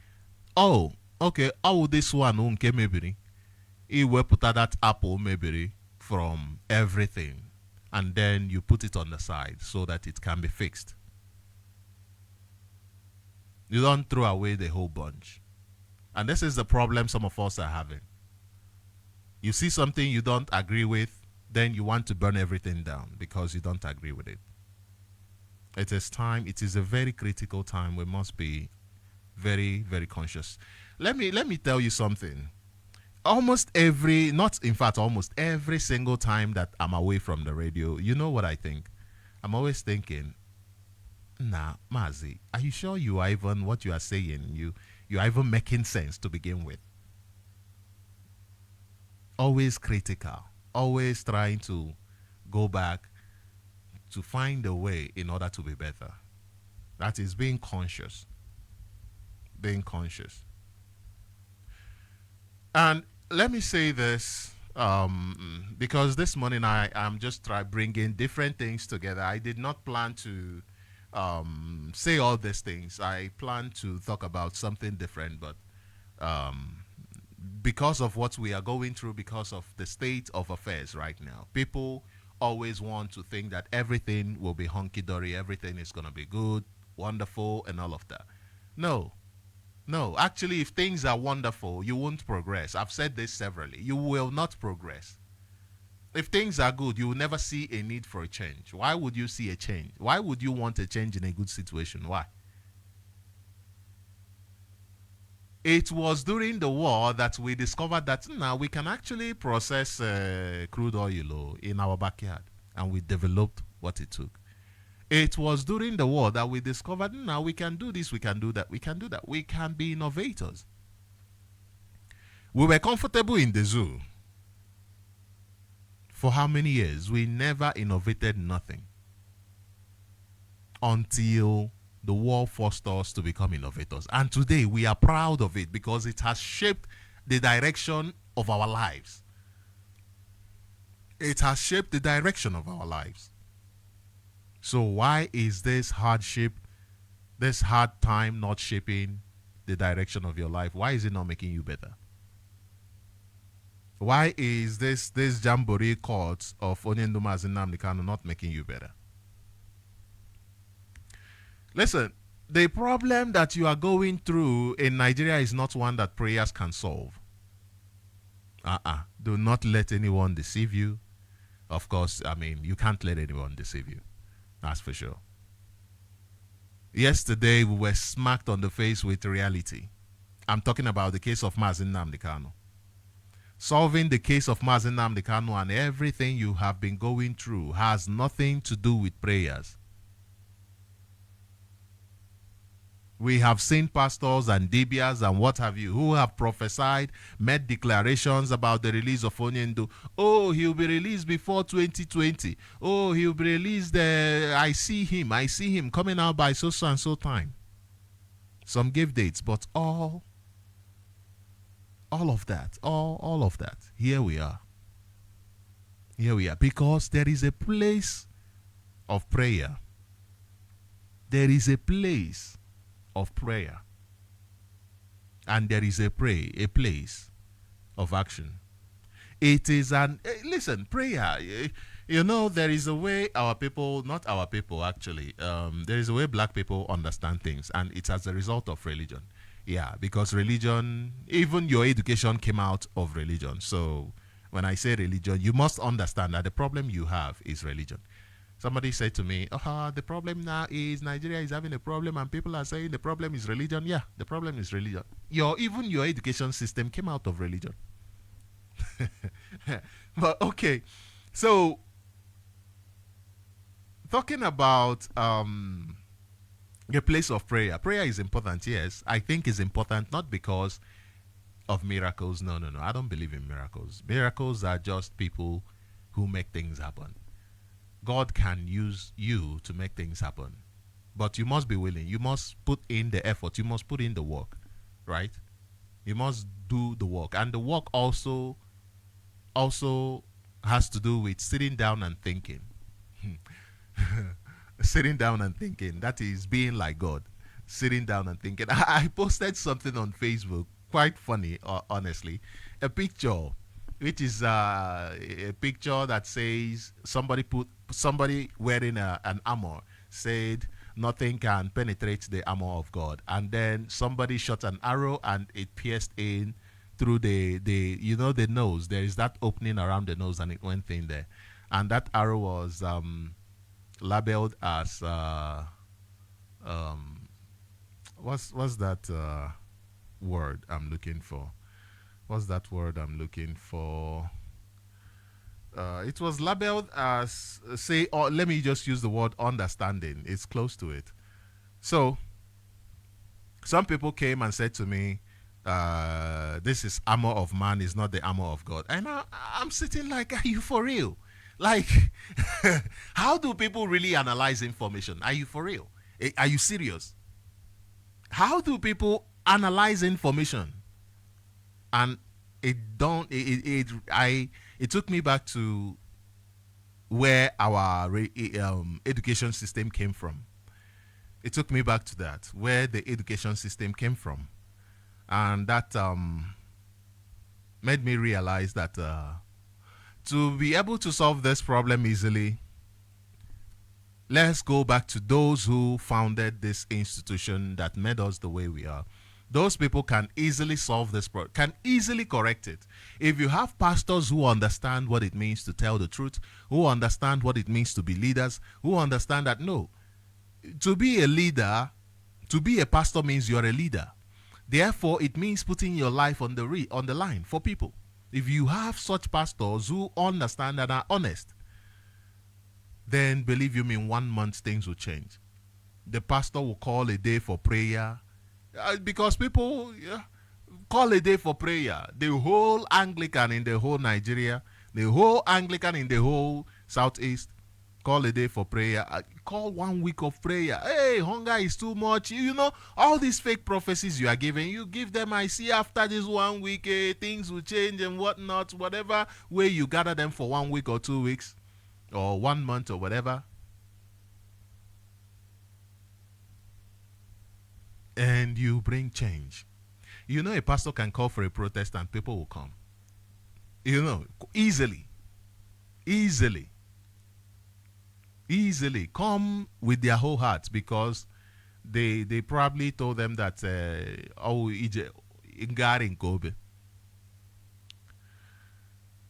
oh, okay, oh, this one, okay, maybe. He will put that apple, maybe, from everything. And then you put it on the side so that it can be fixed. You don't throw away the whole bunch. And this is the problem some of us are having. You see something you don't agree with, then you want to burn everything down because you don't agree with it. It is time. It is a very critical time. We must be very, very conscious. Let me tell you something. Almost every single time that I'm away from the radio, you know what I think? I'm always thinking, nah, Mazi, are you sure you are even what you are saying? You are even making sense to begin with. Always critical. Always trying to go back to find a way in order to be better. That is being conscious. Being conscious. And let me say this, because this morning I'm just bringing different things together. I did not plan to say all these things. I plan to talk about something different, but because of what we are going through, because of the state of affairs right now, people always want to think that everything will be hunky-dory, everything is going to be good, wonderful, and all of that. No. No, actually, if things are wonderful, you won't progress. I've said this severally. You will not progress. If things are good, you will never see a need for a change. Why would you see a change? Why would you want a change in a good situation? Why? It was during the war that we discovered that now we can actually process crude oil in our backyard, and we developed what it took. It was during the war that we discovered now we can do this, we can do that, we can do that. We can be innovators. We were comfortable in the zoo. For how many years? We never innovated nothing until the war forced us to become innovators. And today we are proud of it because it has shaped the direction of our lives. It has shaped the direction of our lives. So why is this hardship, this hard time not shaping the direction of your life? Why is it not making you better? Why is this jamboree court of Onyenduma Nnamdi Kanu not making you better? Listen, the problem that you are going through in Nigeria is not one that prayers can solve. Do not let anyone deceive you. Of course, you can't let anyone deceive you. That's for sure. Yesterday, we were smacked on the face with reality. I'm talking about the case of Mazi Nnamdi Kanu. Solving the case of Mazi Nnamdi Kanu and everything you have been going through has nothing to do with prayers. We have seen pastors and dibias and what have you who have prophesied, made declarations about the release of Onyendo. Oh, he'll be released before 2020. Oh, he'll be released. I see him coming out by so and so time. Some gave dates, but all of that, all of that. Here we are. Here we are, because there is a place of prayer. There is a place of prayer, and there is a place of action. It is listen, prayer. You know, there is a way our people, not our people actually, there is a way black people understand things, and it's as a result of religion. Yeah, because religion, even your education came out of religion. So when I say religion, you must understand that the problem you have is religion. Somebody said to me, the problem now is Nigeria is having a problem and people are saying the problem is religion. Yeah, the problem is religion. Even your education system came out of religion. But okay, so talking about the place of prayer. Prayer is important, yes. I think it's important not because of miracles. No, no, no. I don't believe in miracles. Miracles are just people who make things happen. God can use you to make things happen. But you must be willing. You must put in the effort. You must put in the work, right? You must do the work. And the work also has to do with sitting down and thinking. Sitting down and thinking. That is being like God. Sitting down and thinking. I posted something on Facebook, quite funny, honestly. A picture, which is a picture that says somebody wearing an armor said nothing can penetrate the armor of God, and then somebody shot an arrow and it pierced in through the the nose. There is that opening around the nose, and it went in there, and that arrow was labeled as what's that word I'm looking for? What's that word I'm looking for? It was labeled as say, or let me just use the word understanding. It's close to it. So some people came and said to me, this is armor of man, is not the armor of God. And I'm sitting like, are you for real? Like, how do people really analyze information? Are you for real? Are you serious? How do people analyze information? And it took me back to where our education system came from. It took me back to that, where the education system came from. And that made me realize that to be able to solve this problem easily, let's go back to those who founded this institution that made us the way we are. Those people can easily solve this problem, can easily correct it. If you have pastors who understand what it means to tell the truth, who understand what it means to be leaders, who understand that no, to be a leader, to be a pastor means you're a leader. Therefore, it means putting your life on the line for people. If you have such pastors who understand and are honest, then believe you me, in 1 month things will change. The pastor will call a day for prayer, because people call a day for prayer. The whole Anglican in the whole Nigeria, the whole Anglican in the whole Southeast, call a day for prayer. Call 1 week of prayer. Hey, hunger is too much. You know, all these fake prophecies you are giving, you give them, I see after this 1 week, things will change and whatnot. Whatever way you gather them for 1 week or 2 weeks or 1 month or whatever. And you bring change. You know, a pastor can call for a protest and people will come. You know, easily come with their whole hearts, because they probably told them that in Kobe,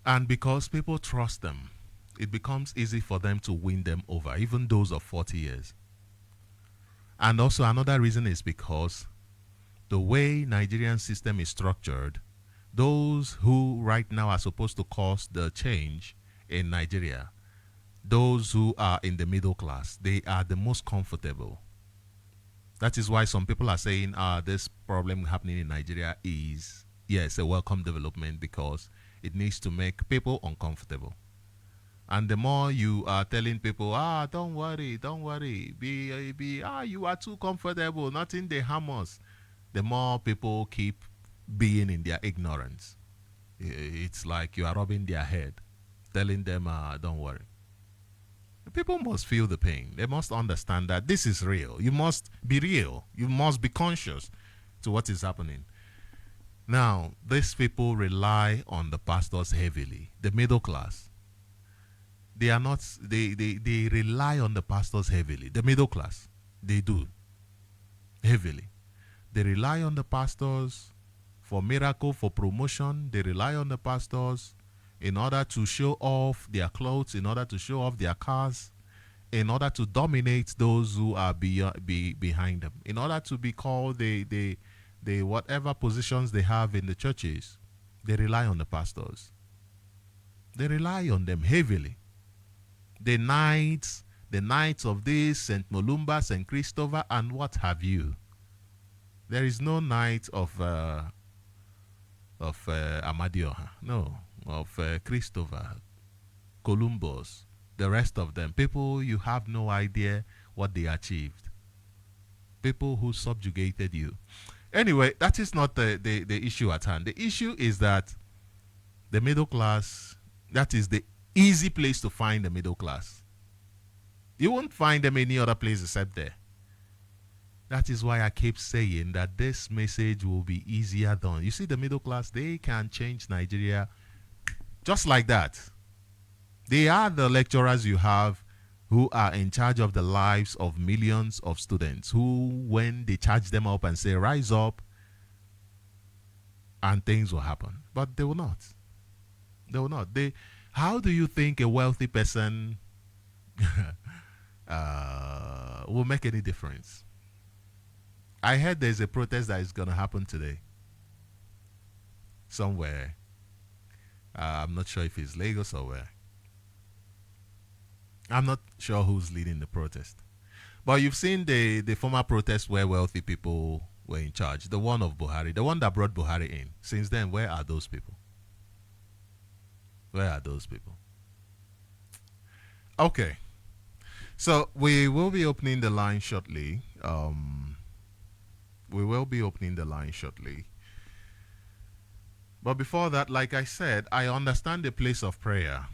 and because people trust them, it becomes easy for them to win them over, even those of 40 years. And also another reason is because the way Nigerian system is structured, those who right now are supposed to cause the change in Nigeria, those who are in the middle class, they are the most comfortable. That is why some people are saying this problem happening in Nigeria is, yes, a welcome development, because it needs to make people uncomfortable. And the more you are telling people, don't worry, you are too comfortable, nothing they harm us, the more people keep being in their ignorance. It's like you are rubbing their head, telling them, don't worry. People must feel the pain. They must understand that this is real. You must be real. You must be conscious to what is happening. Now, these people rely on the pastors heavily. The middle class. They are not, they rely on the pastors heavily. The middle class. They do. Heavily. They rely on the pastors for miracle, for promotion. They rely on the pastors in order to show off their clothes, in order to show off their cars, in order to dominate those who are behind them, in order to be called the whatever positions they have in the churches. They rely on the pastors. They rely on them heavily. The knights of this, St. Molumba, St. Christopher, and what have you. There is no knight of Amadioha, no, of Christopher, Columbus, the rest of them. People you have no idea what they achieved. People who subjugated you. Anyway, that is not the issue at hand. The issue is that the middle class, that is the easy place to find the middle class. You won't find them any other place except there. That is why I keep saying that this message will be easier done. You see, the middle class, they can change Nigeria just like that. They are the lecturers you have who are in charge of the lives of millions of students who, when they charge them up and say, rise up, and things will happen. But they will not. They will not. How do you think a wealthy person will make any difference? I heard there's a protest that is going to happen today. Somewhere. I'm not sure if it's Lagos or where. I'm not sure who's leading the protest. But you've seen the former protest where wealthy people were in charge. The one of Buhari. The one that brought Buhari in. Since then, where are those people? Where are those people? Okay. So we will be opening the line shortly. We will be opening the line shortly. But before that, like I said, I understand the place of prayer.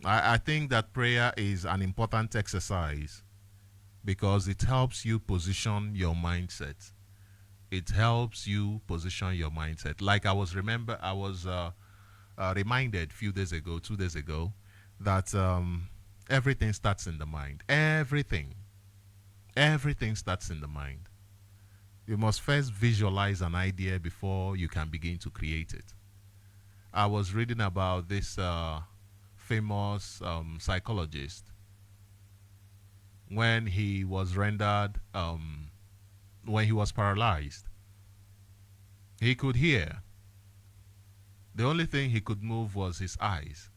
I think that prayer is an important exercise because it helps you position your mindset. It helps you position your mindset. Like I was reminded a few days ago, 2 days ago, that everything starts in the mind. Everything starts in the mind. You must first visualize an idea before you can begin to create it. I was reading about this famous psychologist when he was rendered, when he was paralyzed. He could hear. The only thing he could move was his eyes.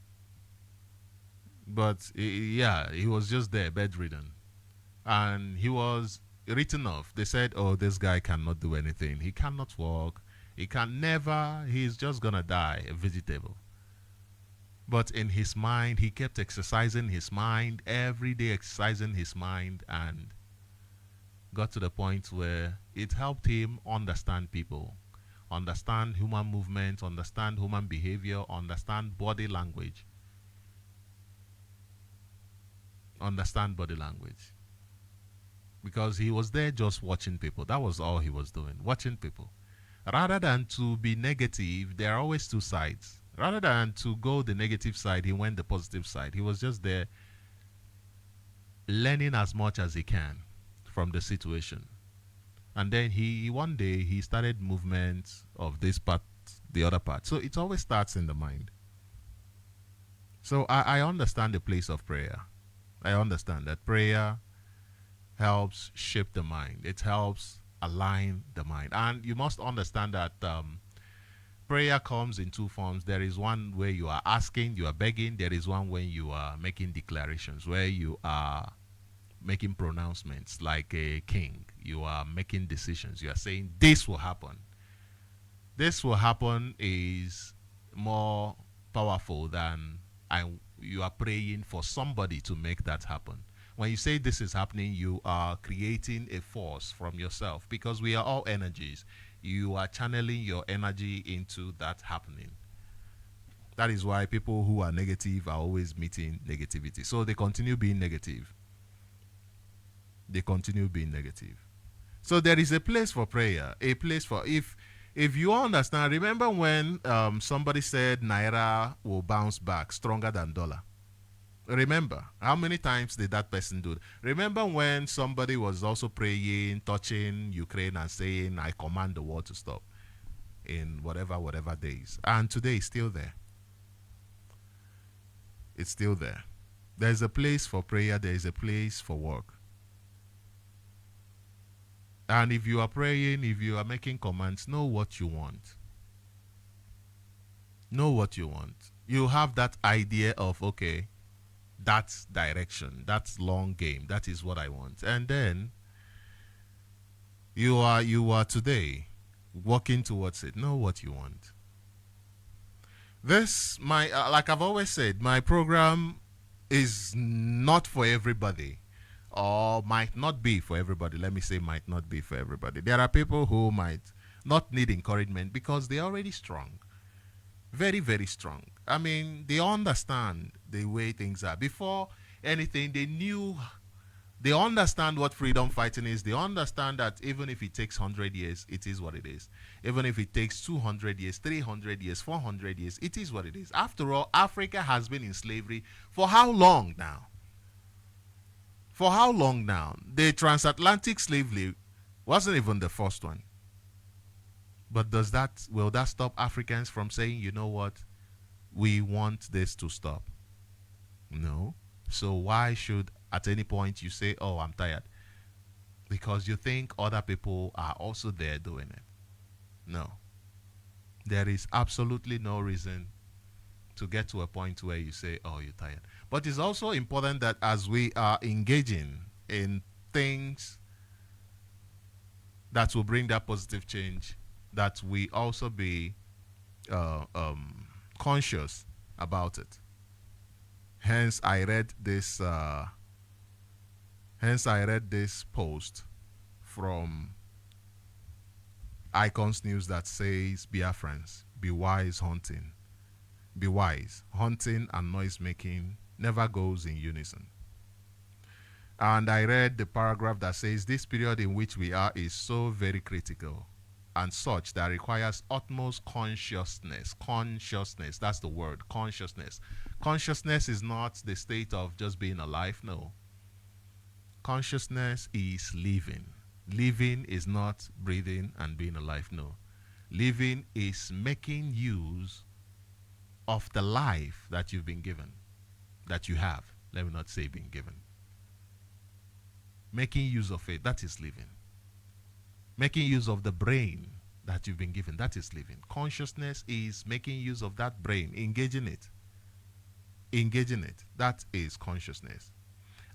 But he was just there, bedridden. And he was written off. They said, oh, this guy cannot do anything. He cannot walk. He's just going to die, a vegetable. But in his mind, he kept exercising his mind, every day exercising his mind, and got to the point where it helped him understand people, understand human movement, understand human behavior, understand body language. Understand body language. Because he was there just watching people. That was all he was doing, watching people. Rather than to be negative, there are always two sides. Rather than to go the negative side, he went the positive side. He was just there learning as much as he can from the situation. And then one day he started movements of this part, the other part. So it always starts in the mind. So I understand the place of prayer. I understand that prayer helps shape the mind. It helps align the mind. And you must understand that prayer comes in two forms. There is one where you are asking, you are begging. There is one when you are making declarations, where you are making pronouncements like a king. You are making decisions. You are saying this will happen. This will happen is more powerful than you are praying for somebody to make that happen. When you say this is happening, you are creating a force from yourself, because we are all energies. You are channeling your energy into that happening. That is why people who are negative are always meeting negativity. So they continue being negative. They continue being negative. So there is a place for prayer, a place for if you understand. Remember when somebody said naira will bounce back stronger than dollar. Remember how many times did that person do it? Remember when somebody was also praying, touching Ukraine and saying, "I command the war to stop" in whatever days, and today it's still there. It's still there. There's a place for prayer. There is a place for work. And if you are praying, if you are making commands, know what you want. Know what you want. You have that idea of, okay, that's direction, that's long game, that is what I want. And then you are today working towards it. Know what you want. This my like I've always said, my program is not for everybody, or might not be for everybody. Let me say might not be for everybody. There are people who might not need encouragement because they're already strong. Very, very strong. I mean, they understand the way things are. Before anything, they understand what freedom fighting is. They understand that even if it takes 100 years, it is what it is. Even if it takes 200 years, 300 years, 400 years, it is what it is. After all, Africa has been in slavery for how long now? For how long now? The transatlantic slavery wasn't even the first one. But will that stop Africans from saying, you know what, we want this to stop? No. So why should at any point you say, oh, I'm tired? Because you think other people are also there doing it. No. There is absolutely no reason to get to a point where you say, oh, you're tired. But it's also important that as we are engaging in things that will bring that positive change, that we also be conscious about it. Hence, I read this. Hence, I read this post from Icons News that says, "Biafrans, be wise hunting. Be wise. Hunting and noise making never goes in unison." And I read the paragraph that says, "This period in which we are is so very critical and such that requires utmost consciousness." Consciousness, that's the word, consciousness. Consciousness is not the state of just being alive, no. Consciousness is living. Living is not breathing and being alive, no. Living is making use of the life that you've been given, that you have. Let me not say being given. Making use of it, that is living. Making use of the brain that you've been given, that is living. Consciousness is making use of that brain, engaging it. Engaging it, that is consciousness.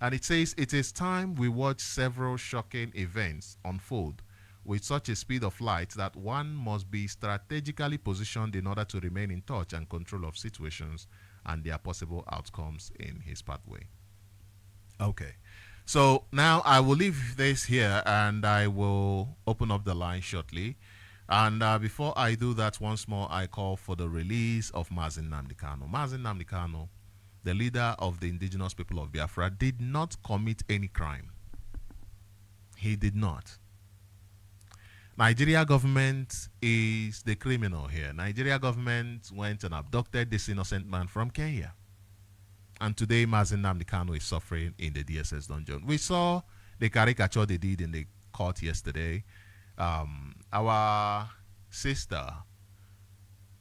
And it says, it is time we watch several shocking events unfold with such a speed of light that one must be strategically positioned in order to remain in touch and control of situations and their possible outcomes in his pathway. Okay. So now I will leave this here and I will open up the line shortly. And before I do that, once more, I call for the release of Mazin Nnamdi Kanu. Mazin Nnamdi Kanu, the leader of the indigenous people of Biafra, did not commit any crime. He did not. Nigeria government is the criminal here. Nigeria government went and abducted this innocent man from Kenya. And today, Mazin Nnamdi Kanu is suffering in the DSS dungeon. We saw the caricature they did in the court yesterday. Our sister,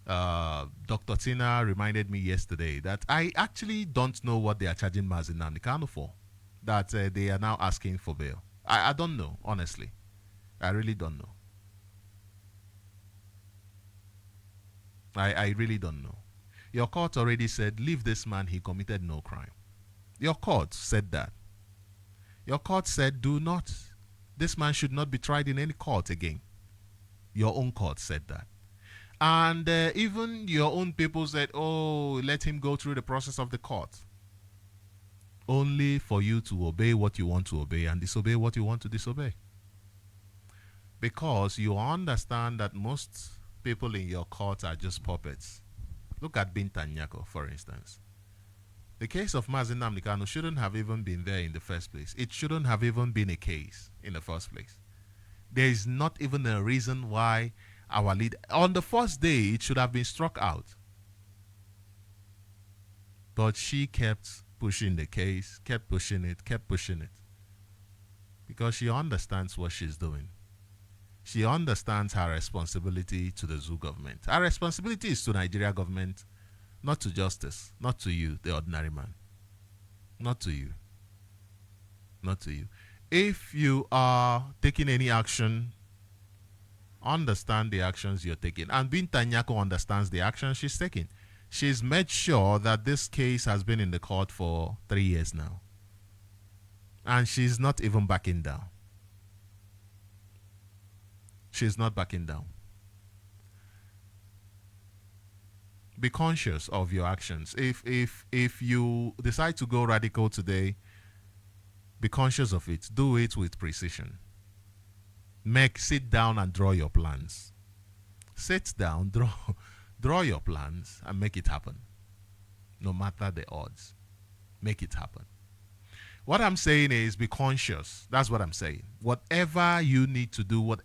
Dr. Tina, reminded me yesterday that I actually don't know what they are charging Mazin Nnamdi Kanu for. That they are now asking for bail. I don't know, honestly. I really don't know. I really don't know. Your court already said, leave this man, he committed no crime. Your court said that. Your court said, this man should not be tried in any court again. Your own court said that. And even your own people said, oh, let him go through the process of the court. Only for you to obey what you want to obey and disobey what you want to disobey. Because you understand that most people in your court are just puppets. Look at Binta Nyako, for instance. The case of Mazi Nnamdi Kanu shouldn't have even been there in the first place. It shouldn't have even been a case in the first place. There is not even a reason why our leader, on the first day, it should have been struck out. But she kept pushing the case, kept pushing it, because she understands what she's doing. She understands her responsibility to the zoo government. Her responsibility is to Nigeria government, not to justice, not to you, the ordinary man. Not to you. Not to you. If you are taking any action, understand the actions you're taking. And Binta Nyako understands the actions she's taking. She's made sure that this case has been in the court for 3 years now. And she's not even backing down. She's not backing down. Be conscious of your actions. If you decide to go radical today, be conscious of it. Do it with precision. Sit down and draw your plans. Sit down, draw your plans and make it happen. No matter the odds. Make it happen. What I'm saying is be conscious. That's what I'm saying. Whatever you need to do,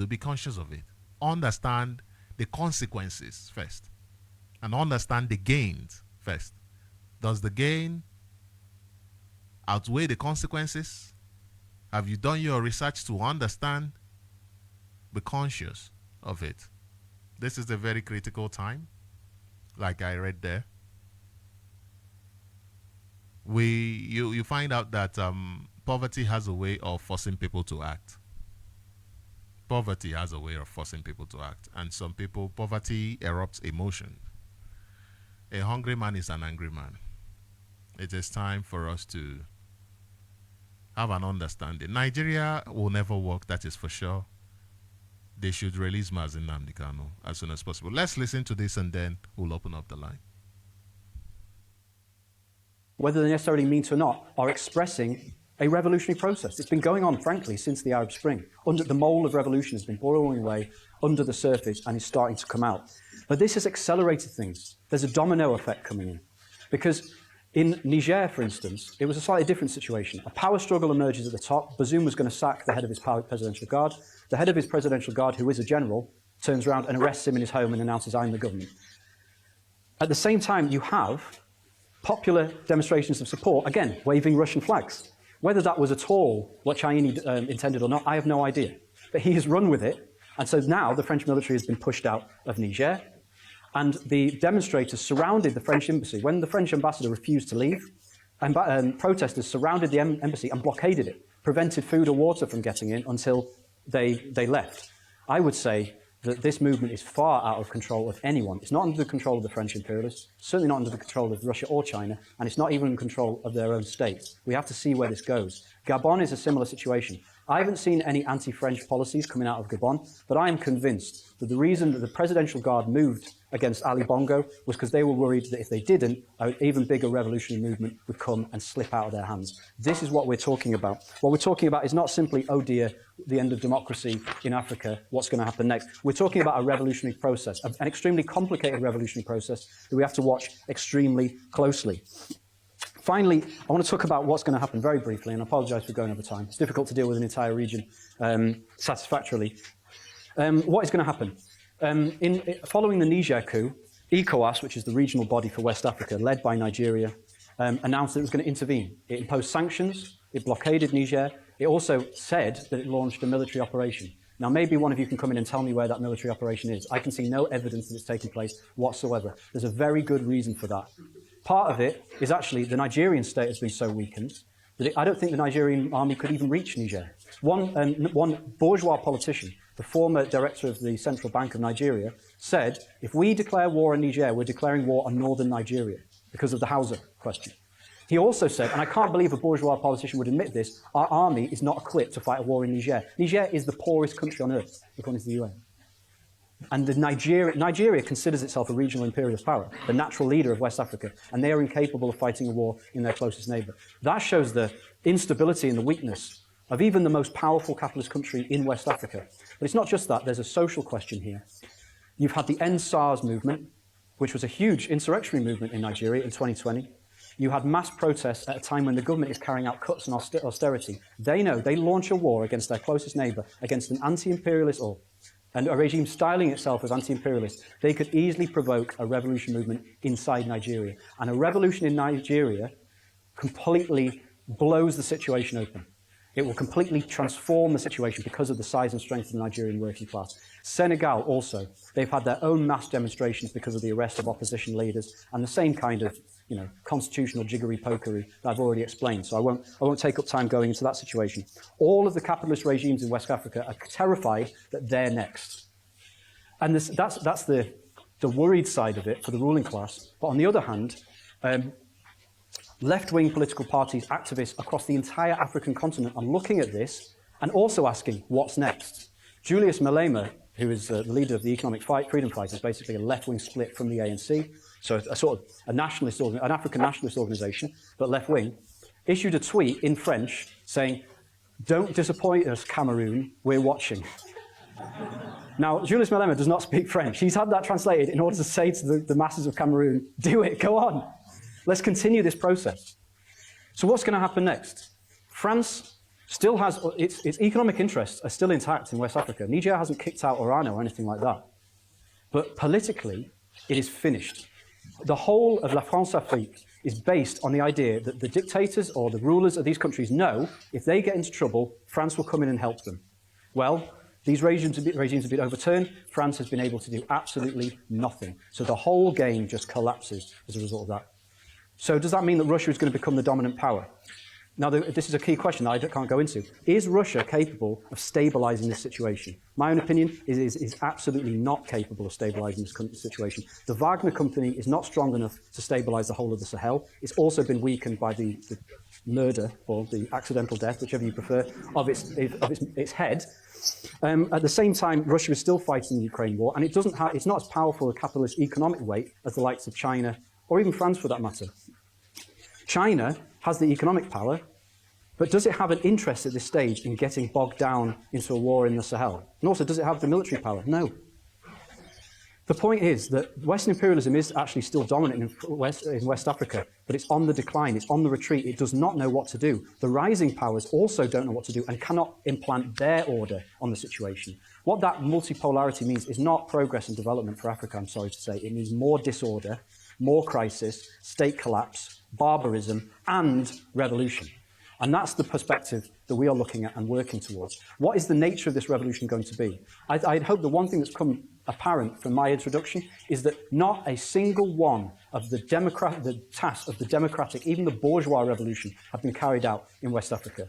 be conscious of it. Understand the consequences first. And understand the gains first. Does the gain outweigh the consequences? Have you done your research to understand? Be conscious of it. This is a very critical time, like I read there. You find out that poverty has a way of forcing people to act. Poverty has a way of forcing people to act. And some people, poverty erupts emotion. A hungry man is an angry man. It is time for us to have an understanding. Nigeria will never work, that is for sure. They should release Mazi Nnamdi Kanu as soon as possible. Let's listen to this and then we'll open up the line. Whether they necessarily mean to or not, are expressing a revolutionary process. It's been going on, frankly, since the Arab Spring. The mole of revolution has been boiling away under the surface and is starting to come out. But this has accelerated things. There's a domino effect coming in. Because in Niger, for instance, it was a slightly different situation. A power struggle emerges at the top. Bazoum was going to sack the head of his presidential guard. The head of his presidential guard, who is a general, turns around and arrests him in his home and announces, "I'm the government." At the same time, you have popular demonstrations of support, again, waving Russian flags. Whether that was at all what Chayini intended or not, I have no idea. But he has run with it, and so now the French military has been pushed out of Niger, and the demonstrators surrounded the French embassy. When the French ambassador refused to leave, protesters surrounded the embassy and blockaded it, prevented food or water from getting in until they left. I would say that this movement is far out of control of anyone. It's not under the control of the French imperialists, certainly not under the control of Russia or China, and it's not even in control of their own states. We have to see where this goes. Gabon is a similar situation. I haven't seen any anti-French policies coming out of Gabon, but I am convinced that the reason that the Presidential Guard moved against Ali Bongo was because they were worried that if they didn't, an even bigger revolutionary movement would come and slip out of their hands. This is what we're talking about. What we're talking about is not simply, oh dear, the end of democracy in Africa, what's going to happen next. We're talking about a revolutionary process, an extremely complicated revolutionary process that we have to watch extremely closely. Finally, I want to talk about what's going to happen very briefly, and I apologize for going over time. It's difficult to deal with an entire region satisfactorily. What is going to happen? Following the Niger coup, ECOWAS, which is the regional body for West Africa, led by Nigeria, announced that it was going to intervene. It imposed sanctions, it blockaded Niger, it also said that it launched a military operation. Now, maybe one of you can come in and tell me where that military operation is. I can see no evidence that it's taken place whatsoever. There's a very good reason for that. Part of it is actually the Nigerian state has been so weakened that I don't think the Nigerian army could even reach Niger. One bourgeois politician, the former director of the Central Bank of Nigeria, said, if we declare war on Niger, we're declaring war on northern Nigeria because of the Hausa question. He also said, and I can't believe a bourgeois politician would admit this, our army is not equipped to fight a war in Niger. Niger is the poorest country on earth, according to the UN. And Nigeria considers itself a regional imperialist power, the natural leader of West Africa, and they are incapable of fighting a war in their closest neighbour. That shows the instability and the weakness of even the most powerful capitalist country in West Africa. But it's not just that, there's a social question here. You've had the End SARS movement, which was a huge insurrectionary movement in Nigeria in 2020. You had mass protests at a time when the government is carrying out cuts and austerity. They know they launch a war against their closest neighbour, against an anti-imperialist and a regime styling itself as anti-imperialist. They could easily provoke a revolution movement inside Nigeria. And a revolution in Nigeria completely blows the situation open. It will completely transform the situation because of the size and strength of the Nigerian working class. Senegal also, they've had their own mass demonstrations because of the arrest of opposition leaders and the same kind of, constitutional jiggery-pokery that I've already explained. So I won't take up time going into that situation. All of the capitalist regimes in West Africa are terrified that they're next. And that's the worried side of it for the ruling class. But on the other hand, left-wing political parties, activists across the entire African continent are looking at this and also asking, what's next? Julius Malema, who is the leader of the Economic Freedom Fighters, basically a left-wing split from the ANC, so a sort of an African nationalist organisation, but left-wing, issued a tweet in French saying, "Don't disappoint us, Cameroon, we're watching." Now, Julius Malema does not speak French. He's had that translated in order to say to the masses of Cameroon, do it, go on. Let's continue this process. So what's going to happen next? France still has, its economic interests are still intact in West Africa. Niger hasn't kicked out Orano or anything like that. But politically, it is finished. The whole of La France Afrique is based on the idea that the dictators or the rulers of these countries know if they get into trouble, France will come in and help them. Well, these regimes have been overturned. France has been able to do absolutely nothing. So the whole game just collapses as a result of that. So does that mean that Russia is going to become the dominant power? Now, this is a key question that I can't go into. Is Russia capable of stabilizing this situation? My own opinion is absolutely not capable of stabilizing this situation. The Wagner Company is not strong enough to stabilize the whole of the Sahel. It's also been weakened by the murder, or the accidental death, whichever you prefer, of its head. At the same time, Russia is still fighting the Ukraine war, and it's not as powerful a capitalist economic weight as the likes of China, or even France for that matter. China has the economic power, but does it have an interest at this stage in getting bogged down into a war in the Sahel? And also, does it have the military power? No. The point is that Western imperialism is actually still dominant in West Africa, but it's on the decline, it's on the retreat, it does not know what to do. The rising powers also don't know what to do and cannot implant their order on the situation. What that multipolarity means is not progress and development for Africa, I'm sorry to say. It means more disorder, more crisis, state collapse, barbarism, and revolution. And that's the perspective that we are looking at and working towards. What is the nature of this revolution going to be? I'd hope the one thing that's come apparent from my introduction is that not a single one of the tasks of the democratic, even the bourgeois revolution, have been carried out in West Africa.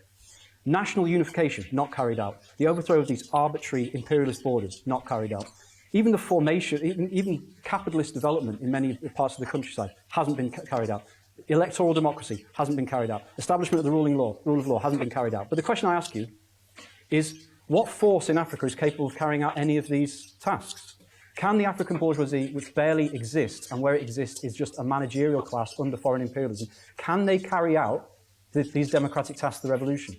National unification, not carried out. The overthrow of these arbitrary imperialist borders, not carried out. Even the formation, even capitalist development in many parts of the countryside hasn't been carried out. Electoral democracy hasn't been carried out. Establishment of the rule of law hasn't been carried out. But the question I ask you is, what force in Africa is capable of carrying out any of these tasks? Can the African bourgeoisie, which barely exists, and where it exists is just a managerial class under foreign imperialism, can they carry out these democratic tasks of the revolution?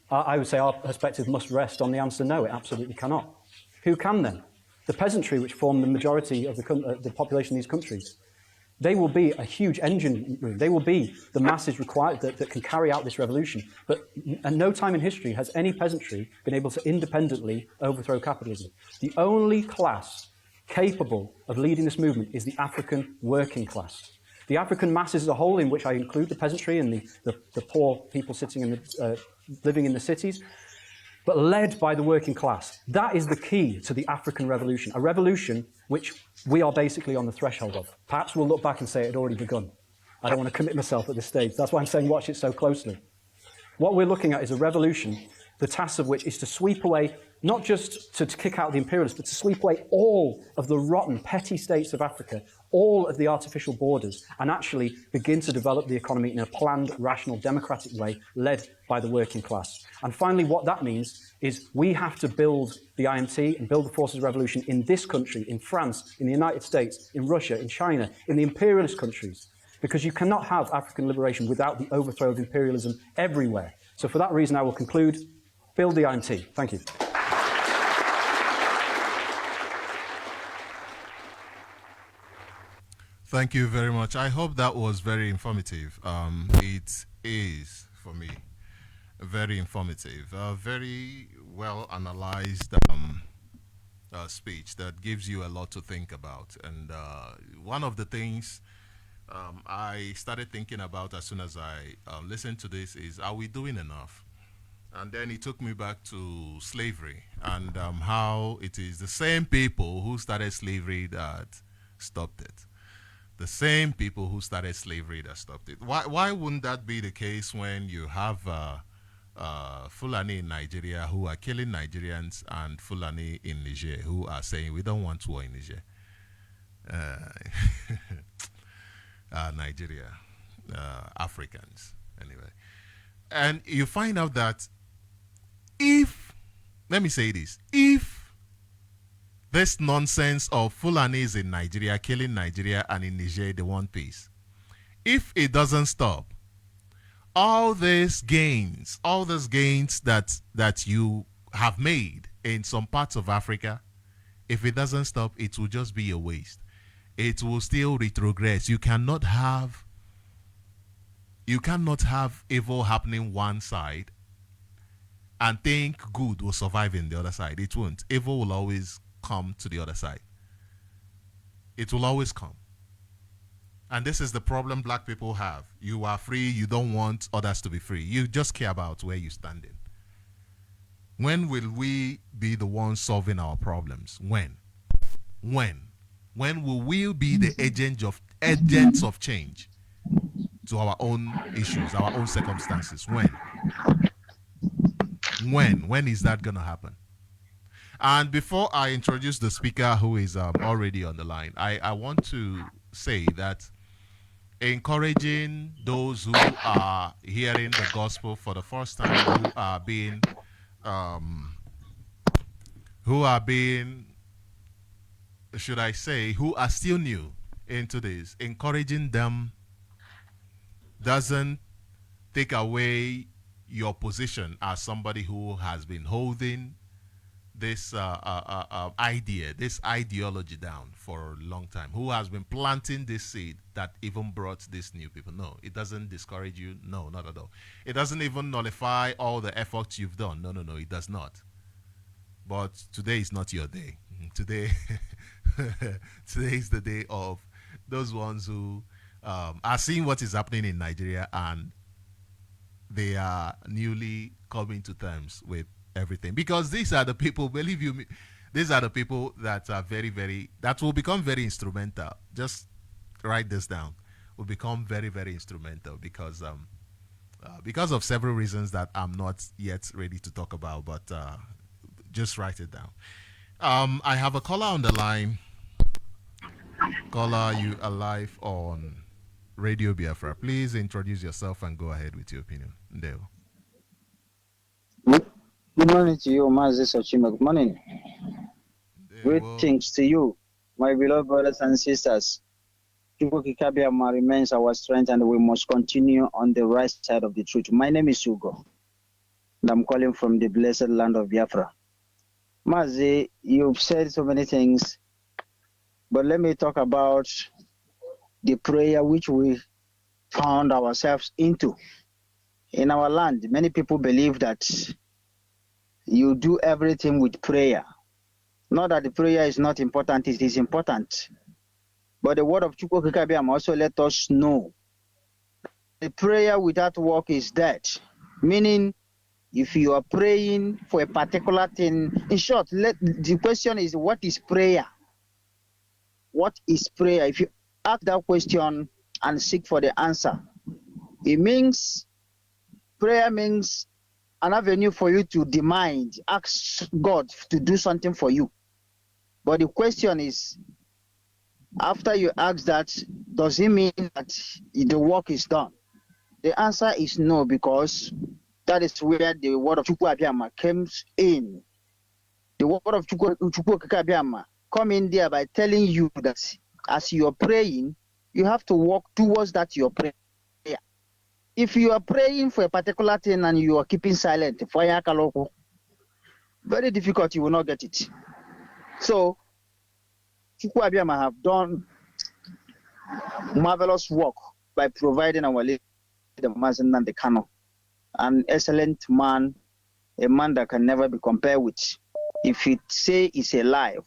I would say our perspective must rest on the answer no, it absolutely cannot. Who can then? The peasantry, which form the majority of the population of these countries. They will be a huge engine room. They will be the masses required that can carry out this revolution. But at no time in history has any peasantry been able to independently overthrow capitalism. The only class capable of leading this movement is the African working class. The African masses as a whole, in which I include the peasantry and the poor people living in the cities, but led by the working class. That is the key to the African revolution, a revolution which we are basically on the threshold of. Perhaps we'll look back and say it had already begun. I don't want to commit myself at this stage. That's why I'm saying watch it so closely. What we're looking at is a revolution, the task of which is to sweep away, not just to kick out the imperialists, but to sweep away all of the rotten, petty states of Africa, all of the artificial borders, and actually begin to develop the economy in a planned, rational, democratic way, led by the working class. And finally, what that means is we have to build the IMT and build the forces of revolution in this country, in France, in the United States, in Russia, in China, in the imperialist countries, because you cannot have African liberation without the overthrow of imperialism everywhere. So for that reason, I will conclude, build the IMT. Thank you. Thank you very much. I hope that was very informative. It is for me very informative, very well analyzed speech that gives you a lot to think about. And one of the things I started thinking about as soon as I listened to this is, are we doing enough? And then it took me back to slavery and how it is the same people who started slavery that stopped it. The same people who started slavery that stopped it. Why wouldn't that be the case when you have Fulani in Nigeria who are killing Nigerians and Fulani in Niger who are saying we don't want war in Niger? Uh, Nigeria, Africans, anyway. And you find out that if, let me say this, if this nonsense of Fulanis in Nigeria, killing Nigeria and in Niger, they want peace, if it doesn't stop, all these gains that you have made in some parts of Africa, if it doesn't stop, it will just be a waste. It will still retrogress. You cannot have evil happening one side and think good will survive in the other side. It won't. Evil will always come to the other side. It will always come. And this is the problem black people have. You are free, you don't want others to be free. You just care about where you stand in. When will we be the ones solving our problems? When? When will we be the agents of change to our own issues, our own circumstances? When? When is that going to happen? And before I introduce the speaker who is already on the line, I want to say that encouraging those who are hearing the gospel for the first time, who are being, should I say, who are still new into this, encouraging them doesn't take away your position as somebody who has been holding this idea, this ideology down for a long time, who has been planting this seed that even brought these new people. No, it doesn't discourage you. No, not at all. It doesn't even nullify all the efforts you've done. No, it does not. But today is not your day. Today, today is the day of those ones who are seeing what is happening in Nigeria and they are newly coming to terms with everything, because these are the people, believe you me, these are the people that are that will become very instrumental. Just write this down. Will become very, very instrumental because of several reasons that I'm not yet ready to talk about, but just write it down. I have a caller on the line. Caller, you are live on Radio Biafra. Please introduce yourself and go ahead with your opinion. Ndeo. Good morning to you, Mazi Sochima. Good morning. Greetings to you, my beloved brothers and sisters. Chukwukikabiama remains our strength, and we must continue on the right side of the truth. My name is Hugo, and I'm calling from the blessed land of Biafra. Mazi, you've said so many things, but let me talk about the prayer which we found ourselves into. In our land, many people believe that you do everything with prayer. Not that the prayer is not important, it is important. But the word of Chukwukikabiam also let us know the prayer without work is dead. Meaning, if you are praying for a particular thing, in short, the question is, what is prayer? What is prayer? If you ask that question and seek for the answer, it means, prayer means an avenue for you to demand, ask God to do something for you. But the question is, after you ask that, does it mean that the work is done? The answer is no, because that is where the word of Chukwukikabiama comes in. The word of Chukwukikabiama come in there by telling you that as you are praying, you have to walk towards that your prayer. If you are praying for a particular thing and you are keeping silent, very difficult, you will not get it. So, Chukwukikabiama have done marvelous work by providing our leader, Mazen Nandekano, an excellent man, a man that can never be compared with. If you say it's a lie,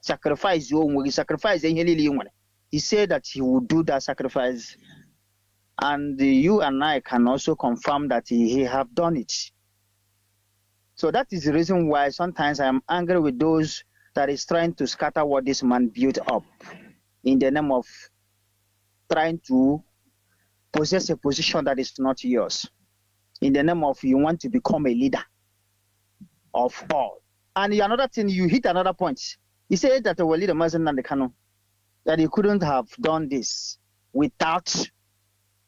sacrifice your own, sacrifice any. He said that he would do that sacrifice, and you and I can also confirm that he have done it. So that is the reason why sometimes I am angry with those that is trying to scatter what this man built up in the name of trying to possess a position that is not yours, in the name of you want to become a leader of all. And another thing, you hit another point. He said that our leader Mazen Nandekano, that he couldn't have done this without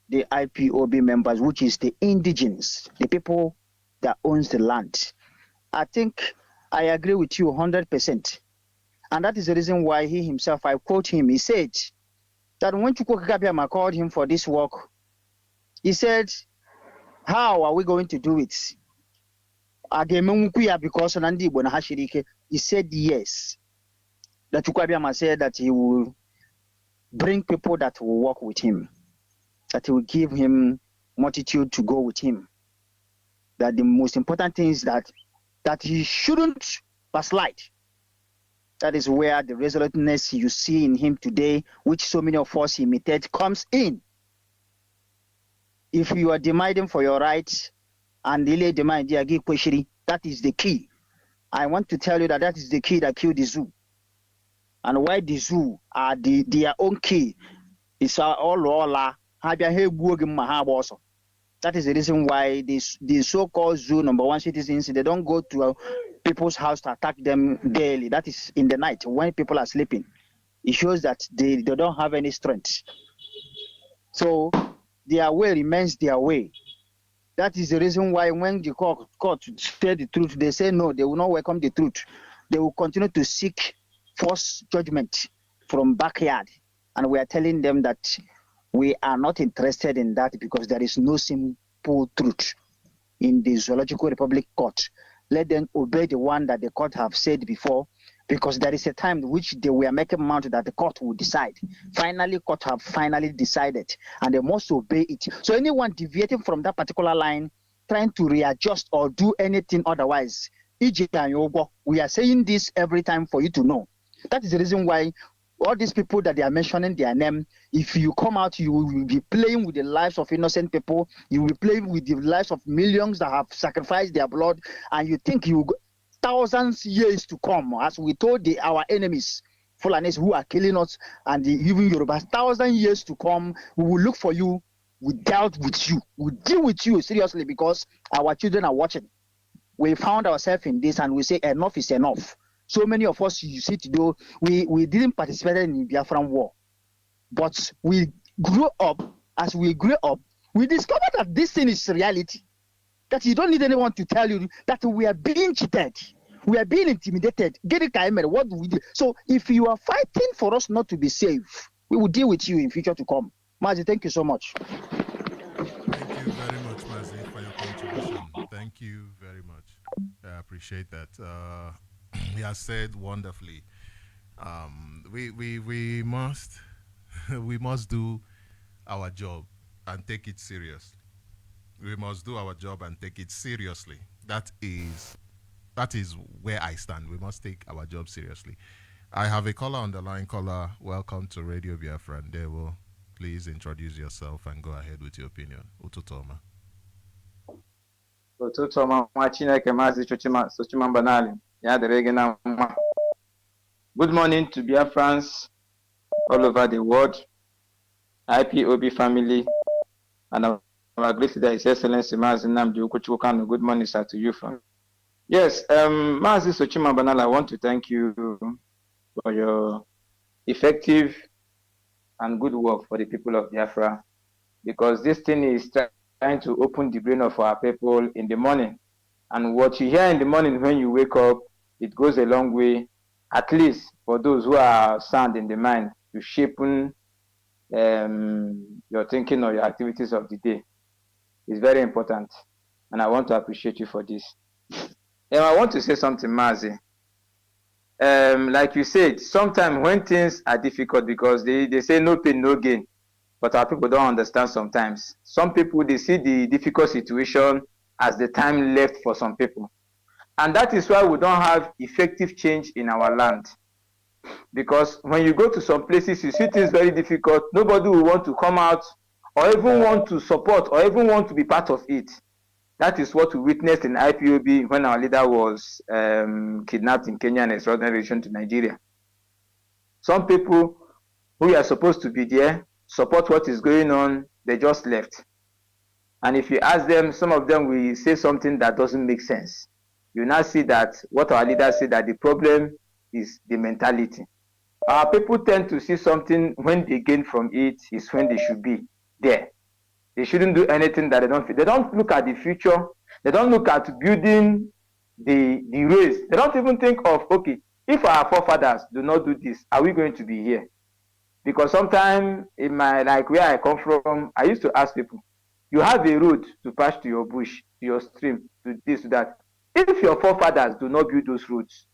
the IPOB members, which is the indigenes, the people that owns the land. I think I agree with you 100%. And that is the reason why he himself, I quote him, he said that when Chukwu Kabiama called him for this work, he said, how are we going to do it? Because he said yes. That Chukwu Kabiama said that he will bring people that will work with him, that he will give him multitude to go with him. That the most important thing is that he shouldn't backslide. That is where the resoluteness you see in him today, which so many of us imitate, comes in. If you are demanding for your rights and delay demand, that is the key. I want to tell you that is the key that killed the zoo. And why the zoo are their own key is all. That is the reason why the so-called zoo number one citizens, they don't go to people's house to attack them daily. That is in the night when people are sleeping. It shows that they don't have any strength. So their way remains their way. That is the reason why when the court say the truth, they say no, they will not welcome the truth. They will continue to seek false judgment from backyard. And we are telling them that we are not interested in that because there is no simple truth in the Zoological Republic Court. Let them obey the one that the court have said before, because there is a time which they were making mount that the court will decide. Finally, court have finally decided, and they must obey it. So anyone deviating from that particular line, trying to readjust or do anything otherwise, we are saying this every time for you to know. That is the reason why all these people that they are mentioning their name, if you come out, you will be playing with the lives of innocent people. You will be playing with the lives of millions that have sacrificed their blood, and you think you thousands years to come, as we told our enemies, Fulanis who are killing us, and even Yorubas, 1,000 years to come, we will look for you. We dealt with you. We deal with you seriously because our children are watching. We found ourselves in this, and we say enough is enough. So many of us, you see, today, we didn't participate in the Biafran war. But we grew up. As we grew up, we discovered that this thing is reality. That you don't need anyone to tell you that we are being cheated. We are being intimidated. Get it, what do we do? So if you are fighting for us not to be safe, we will deal with you in future to come. Mazi, thank you so much. Thank you very much, Mazi, for your contribution. Thank you very much. I appreciate that. He has said wonderfully. We must we must do our job and take it seriously. We must do our job and take it seriously. That is where I stand. We must take our job seriously. I have a caller on the line. Caller, welcome to Radio Biafra. Ndewo. Please introduce yourself and go ahead with your opinion. Ututoma. Ututoma Chineke Mazi Sochima Mbanali. Good morning to Biafrans all over the world, IPOB family, and our great leader, His Excellency Mazi Nnamdi Ukuchukwu. Good morning, sir, to you from. Yes, Mazi Sochima Mbanali, I want to thank you for your effective and good work for the people of Biafra, because this thing is trying to open the brain of our people in the morning. And what you hear in the morning when you wake up, it goes a long way, at least for those who are sound in the mind, to shape your thinking or your activities of the day. It's very important. And I want to appreciate you for this. And I want to say something, Mazi. like you said, sometimes when things are difficult, because they say no pain, no gain, but our people don't understand sometimes. Some people, they see the difficult situation as the time left for some people. And that is why we don't have effective change in our land. Because when you go to some places, you see things very difficult. Nobody will want to come out or even want to support or even want to be part of it. That is what we witnessed in IPOB when our leader was kidnapped in Kenya and extradition to Nigeria. Some people who are supposed to be there, support what is going on, they just left. And if you ask them, some of them will say something that doesn't make sense. You now see that what our leaders say, that the problem is the mentality. Our people tend to see something when they gain from it is when they should be there. They shouldn't do anything that they don't feel. They don't look at the future. They don't look at building the race. They don't even think of, okay, if our forefathers do not do this, are we going to be here? Because sometimes in my, like where I come from, I used to ask people, you have a road to pass to your bush, to your stream, to this, to that. If your forefathers do not build those roads,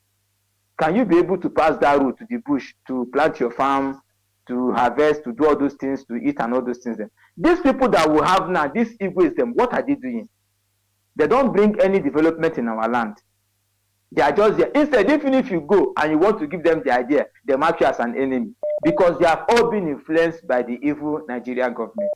can you be able to pass that road to the bush, to plant your farm, to harvest, to do all those things, to eat and all those things? These people that we have now, these Igbo's, them, what are they doing? They don't bring any development in our land. They are just there. Instead, even if you go and you want to give them the idea, they mark you as an enemy, because they have all been influenced by the evil Nigerian government.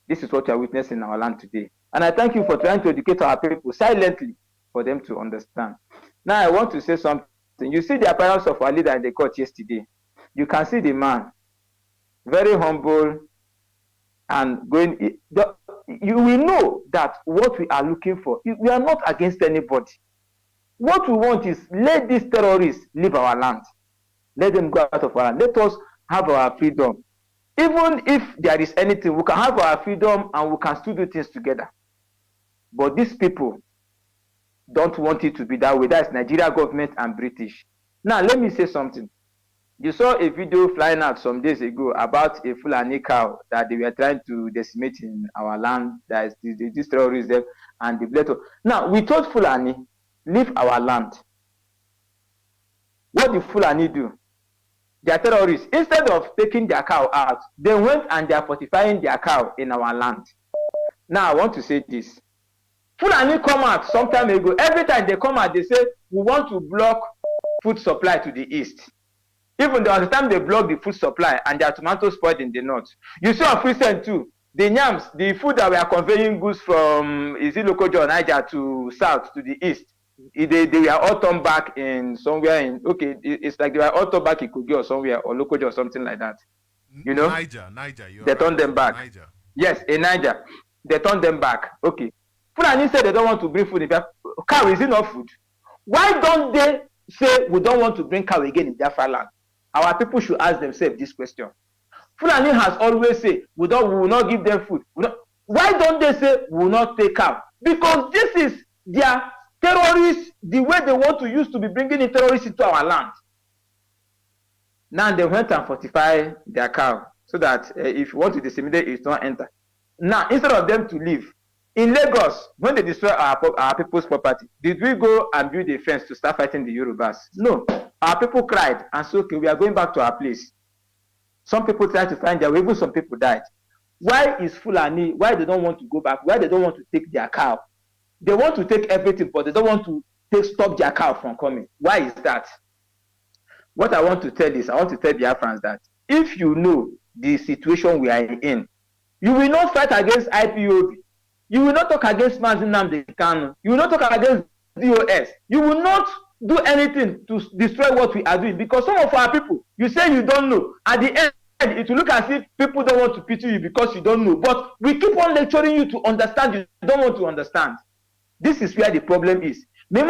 This is what we are witnessing in our land today. And I thank you for trying to educate our people silently for them to understand. Now, I want to say something. You see the appearance of our leader in the court yesterday. You can see the man, very humble and going. You will know that what we are looking for, we are not against anybody. What we want is let these terrorists leave our land. Let them go out of our land. Let us have our freedom. Even if there is anything, we can have our freedom and we can still do things together. But these people don't want it to be that way. That's Nigeria government and British. Now, let me say something. You saw a video flying out some days ago about a Fulani cow that they were trying to decimate in our land. That is this terrorism and the blood. Now, we told Fulani, leave our land. What did Fulani do? They are terrorists. Instead of taking their cow out, they went and they are fortifying their cow in our land. Now, I want to say this. Fulani come out some time ago. Every time they come out, they say, we want to block food supply to the east. Even though at the time they block the food supply and their tomatoes spoiled in the north. You see on recent too, the yams, the food that we are conveying goods from Lokoja or Niger to south, to the east, they were all turned back in somewhere in, okay, it's like they were all turned back in Kogi or somewhere, or Lokoja or something like that. You know? Niger. They turned them back. Niger. Yes, in Niger. They turned them back. Okay. Fulani said they don't want to bring food in Biafra. Cow, is it not food? Why don't they say we don't want to bring cow again in Biafra land? Our people should ask themselves this question. Fulani has always said we will not give them food. Why don't they say we will not take cow? Because this is their terrorists, the way they want to use to be bringing in terrorists into our land. Now they went and fortify their cow so that if you want to disseminate, it don't enter. Now, instead of them to leave, in Lagos, when they destroy our people's property, did we go and build a fence to start fighting the Yorubas? No. Our people cried and said, okay, we are going back to our place. Some people tried to find their way, even some people died. Why is Fulani, why they don't want to go back? Why they don't want to take their cow? They want to take everything, but they don't want to stop their cow from coming. Why is that? What I want to tell is, I want to tell Biafrans that if you know the situation we are in, you will not fight against IPOB. You will not talk against Mazi Nnamdi Kanu. You will not talk against DOS. You will not do anything to destroy what we are doing, because some of our people, you say you don't know. At the end, it will look as if people don't want to pity you because you don't know. But we keep on lecturing you to understand. You don't want to understand. This is where the problem is. Why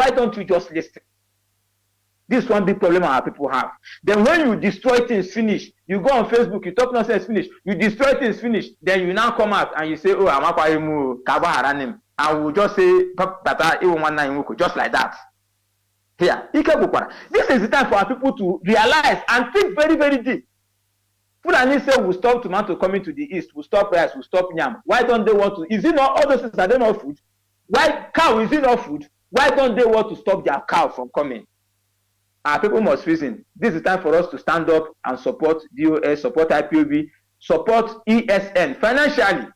don't you just listen? This is one big problem our people have. Then when you destroy things, finish. You go on Facebook, you talk nonsense, finish. You destroy things, finish. Then you now come out and you say, oh, I'm Kaba, and we'll just say, just like that. Here, this is the time for our people to realize and think very, very deep. Fulani say we'll stop tomato coming to the east, we'll stop rice, we'll stop yam. Why don't they want to? Is it not all those things? Are they not food? Why cow, is it not food? Why don't they want to stop their cow from coming? Our people must reason. This is time for us to stand up and support DOS, support IPOB, support ESN financially.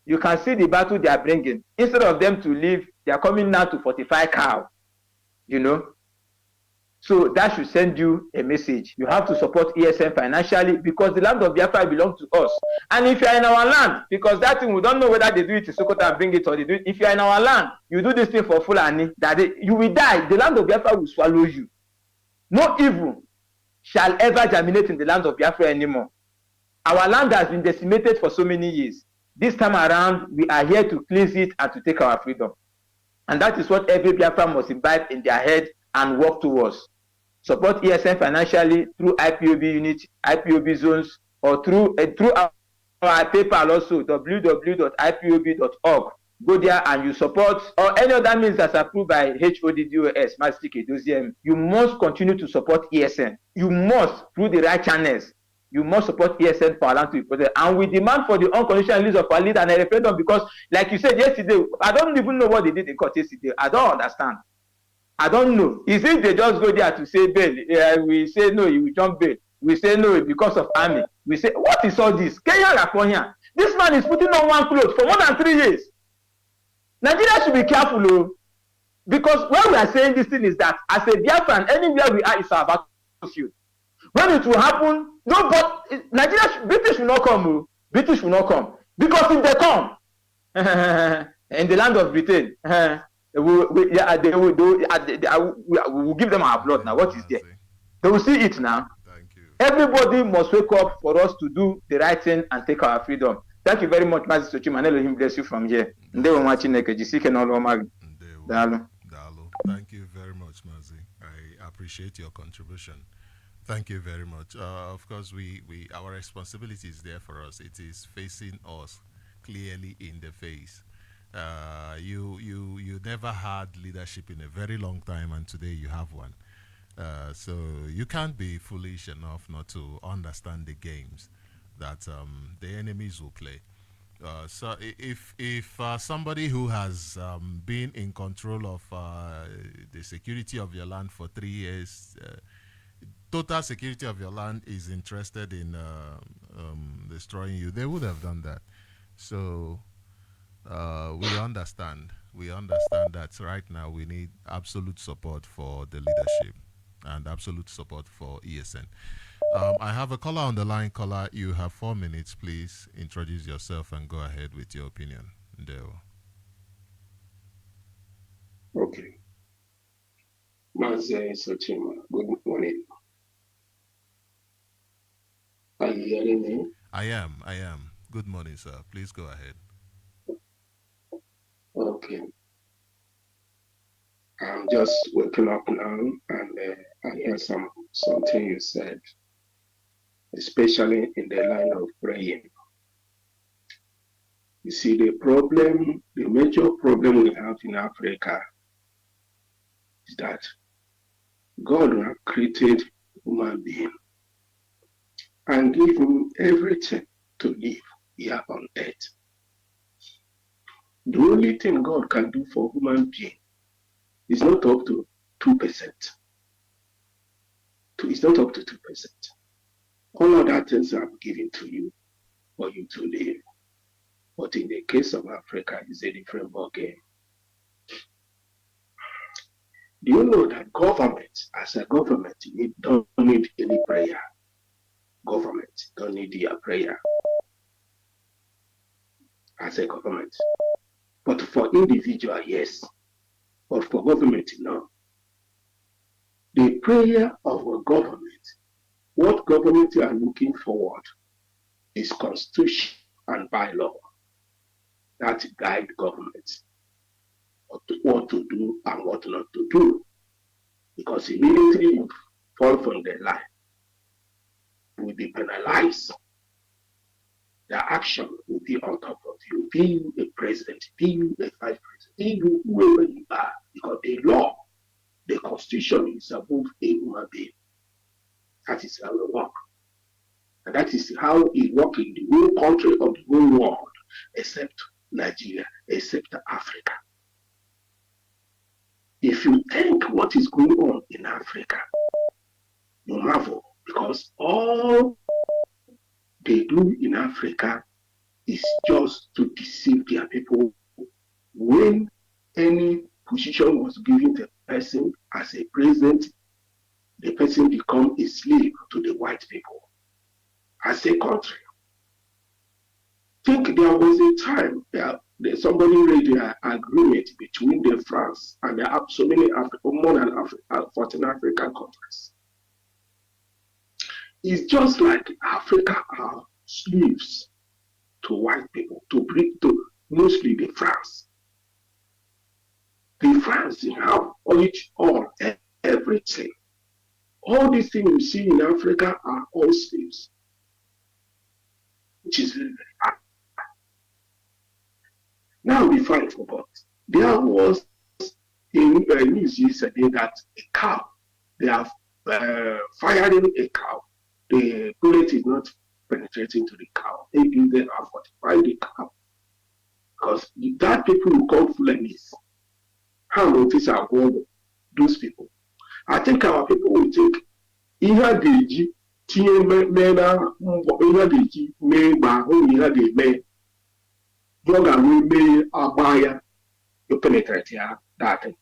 You can see the battle they are bringing. Instead of them to leave, they are coming now to 45 cow. You know, so that should send you a message. You have to support ESN financially because the land of Biafra belongs to us. And if you are in our land, because that thing we don't know whether they do it in Sokoto and bring it or they do it. If you are in our land, you do this thing for Fulani, you will die. The land of Biafra will swallow you. No evil shall ever germinate in the land of Biafra anymore. Our land has been decimated for so many years. This time around, we are here to cleanse it and to take our freedom. And that is what every Biafra must imbibe in their head and work towards. Support ESN financially through IPOB unit, IPOB zones, or through our PayPal also, www.ipob.org. Go there and you support, or any other means that's approved by HODDOS, Mastic Doziem. You must continue to support ESN. You must, through the right channels, you must support ESN for our land to be protected. And we demand for the unconditional release of our leader and a referendum because, like you said yesterday, I don't even know what they did in court yesterday. I don't understand. I don't know. Is it they just go there to say bail? We say no, you will jump bail. We say no because of army. We say, what is all this? Kenya Raponya. This man is putting on one clothes for more than 3 years. Nigeria should be careful, oh, because when we are saying this thing is that as a Biafran, anywhere we are is our battlefield. When it will happen, no, but Nigeria, British will not come. Oh. British will not come because if they come in the land of Britain, we will give them our blood now. What is there? They will see it now. Thank you. Everybody must wake up for us to do the right thing and take our freedom. Thank you very much, Master Sochima. Elohim bless you from here. Thank you very much, Mazi. I appreciate your contribution. Thank you very much. Of course, our responsibility is there for us. It is facing us clearly in the face. You never had leadership in a very long time, and today you have one. So you can't be foolish enough not to understand the games that the enemies will play. So if somebody who has been in control of the security of your land for 3 years, total security of your land, is interested in destroying you, they would have done that. So we understand. We understand that right now we need absolute support for the leadership and absolute support for ESN. I have a caller on the line. Caller, you have 4 minutes. Please introduce yourself and go ahead with your opinion. Ndeo. Okay. Mazi Sochima, good morning. Are you hearing me? I am. Good morning, sir. Please go ahead. Okay. I'm just waking up now and I hear something you said, especially in the line of praying. You see, the major problem we have in Africa is that God has created human being and give him everything to live here on earth. The only thing God can do for human being is not up to 2%. It's not up to 2%. All other things are given to you for you to live. But in the case of Africa, it's a different ballgame. Do you know that government, as a government, don't need any prayer? Government don't need your prayer as a government. But for individual, yes. But for government, no. The prayer of a government, what government are looking forward is constitution and bylaw that guide government what to do and what not to do. Because immediately you fall from the line, you will be penalized. The action will be on top of you, be you a president, be you a vice president, be you whoever you are, because the law, the constitution is above a human being. That is how it works. And that is how it works in the whole country of the whole world, except Nigeria, except Africa. If you think what is going on in Africa, you marvel because all they do in Africa is just to deceive their people. When any position was given to a person as a president, the person become a slave to the white people. As a country, think there was a time somebody made an agreement between the France and so many more than 14 African countries. It's just like Africa are slaves to white people, to bring to mostly the France. The France have all everything. All these things you see in Africa are all slaves, which is very, very hard. Now, before I forgot, there was a news yesterday that a cow, they are firing a cow. The bullet is not penetrating to the cow. Maybe they have fortified the cow. Because that people who call Fulanis, how notice our government, those people. I think our people will think, ihe ga-eji tinye mee na ihe ga-eji mee ma ahụ ihe ga-eme ọ ga-wee mee agba ya to penetrate ya that thing.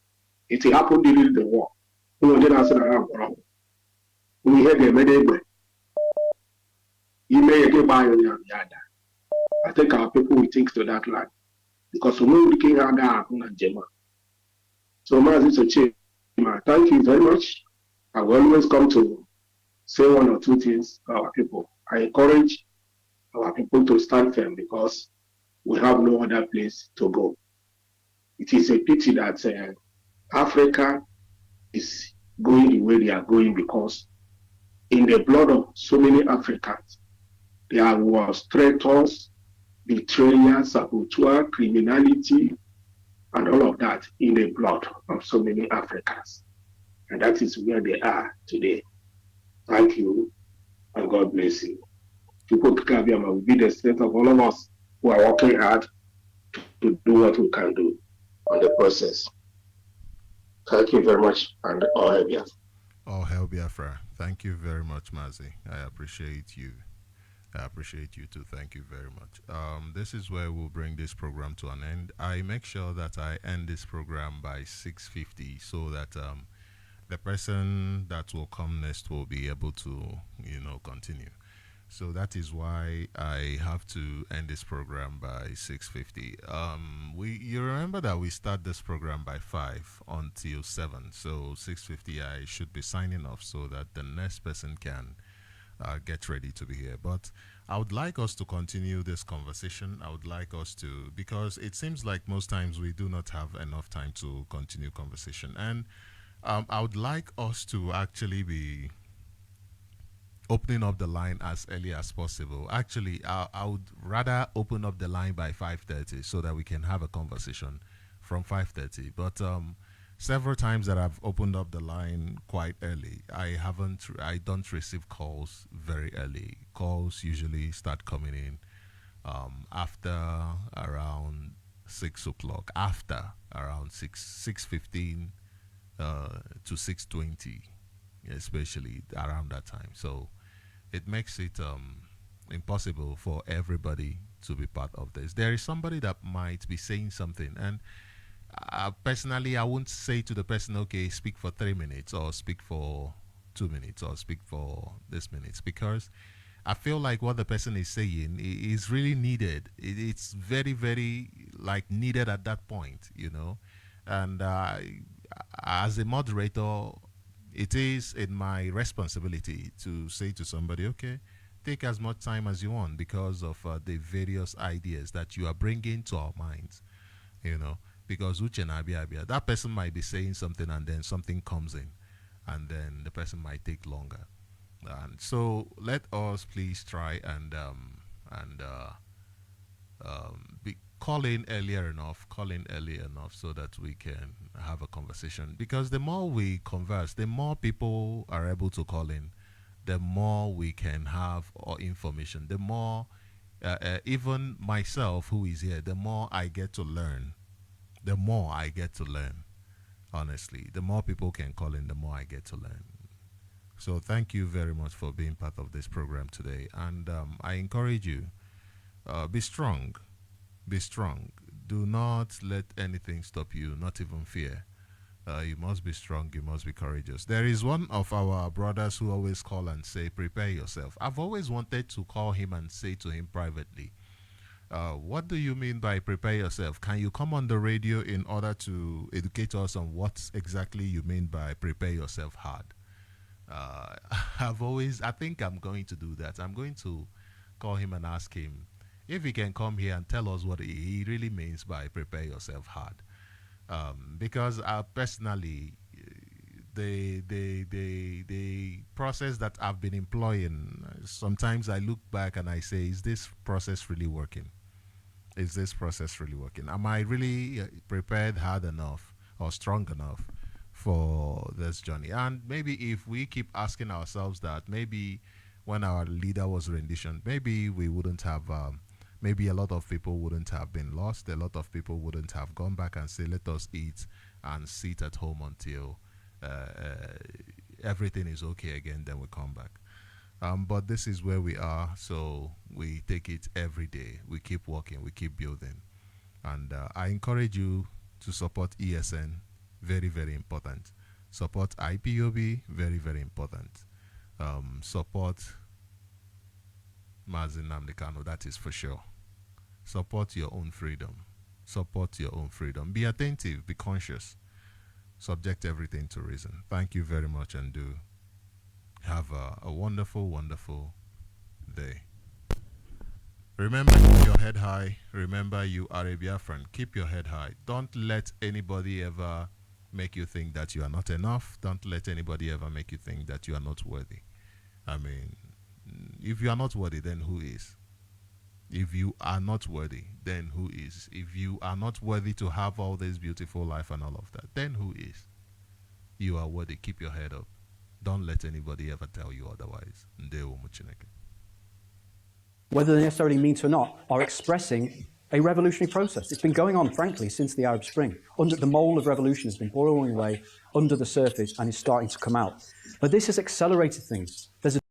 It happened during the war. Onye na-asị na ha gwọrọ ihe ga-eme n'egbe ime ya ga-egba ya ya ada. I think our people will think to that line because we know the ha agaghị ahụ na njem a. So Maazị Sochima, thank you very much. I will always come to say one or two things to our people. I encourage our people to stand firm because we have no other place to go. It is a pity that Africa is going the way they are going because in the blood of so many Africans, there was traitors, betrayal, saboteur, criminality, and all of that in the blood of so many Africans. And that is where they are today. Thank you, and God bless you. Chukwukikabiama will be the strength of all of us who are working hard to do what we can do on the process. Thank you very much, and all hail Biafra. All hail Biafra. Thank you very much, Mazi. I appreciate you. I appreciate you too. Thank you very much. This is where we'll bring this program to an end. I make sure that I end this program by 6:50 so that the person that will come next will be able to, continue. So that is why I have to end this program by 6:50. You remember that we start this program by 5 until 7. So 6:50 I should be signing off so that the next person can get ready to be here. But I would like us to continue this conversation. I would like us to, because it seems like most times we do not have enough time to continue conversation. And I would like us to actually be opening up the line as early as possible. Actually, I would rather open up the line by 5:30 so that we can have a conversation from 5:30. But several times that I've opened up the line quite early, I don't receive calls very early. Calls usually start coming in after around 6 o'clock, after around 6:15 to 6:20, especially around that time. So it makes it impossible for everybody to be part of this. There is somebody that might be saying something, and personally, I won't say to the person, okay, speak for 3 minutes, or speak for 2 minutes, or speak for this minutes, because I feel like what the person is saying is really needed. It's very, very needed at that point, And as a moderator, it is in my responsibility to say to somebody, okay, take as much time as you want because of the various ideas that you are bringing to our minds, because Uche na abia, that person might be saying something and then something comes in and then the person might take longer. And so let us please try and call in early enough so that we can have a conversation. Because the more we converse, the more people are able to call in, the more we can have information, the more even myself who is here, the more I get to learn. Honestly, the more people can call in, the more I get to learn. So thank you very much for being part of this program today. And I encourage you, be strong. Be strong. Do not let anything stop you, not even fear. You must be strong. You must be courageous. There is one of our brothers who always call and say, prepare yourself. I've always wanted to call him and say to him privately, what do you mean by prepare yourself? Can you come on the radio in order to educate us on what exactly you mean by prepare yourself hard? I think I'm going to do that. I'm going to call him and ask him if he can come here and tell us what he really means by prepare yourself hard. Because personally, the process that I've been employing, sometimes I look back and I say, is this process really working? Is this process really working? Am I really prepared hard enough or strong enough for this journey? And maybe if we keep asking ourselves that, maybe when our leader was rendition, maybe we wouldn't have, maybe a lot of people wouldn't have been lost. A lot of people wouldn't have gone back and say, let us eat and sit at home until everything is okay again, then we come back. But this is where we are, so we take it every day. We keep working, we keep building. And I encourage you to support ESN, very, very important. Support IPOB, very, very important. Support Mazin Namdekano, that is for sure. Support your own freedom. Support your own freedom. Be attentive, be conscious. Subject everything to reason. Thank you very much, and do have a wonderful, wonderful day. Remember, keep your head high. Remember, you are a Biafran. Keep your head high. Don't let anybody ever make you think that you are not enough. Don't let anybody ever make you think that you are not worthy. I mean, if you are not worthy, then who is? If you are not worthy, then who is? If you are not worthy to have all this beautiful life and all of that, then who is? You are worthy. Keep your head up. Don't let anybody ever tell you otherwise. Ndewo Muchineke. Whether they necessarily mean to or not, are expressing a revolutionary process. It's been going on, frankly, since the Arab Spring. The mold of revolution has been boiling away under the surface and is starting to come out. But this has accelerated things. There's a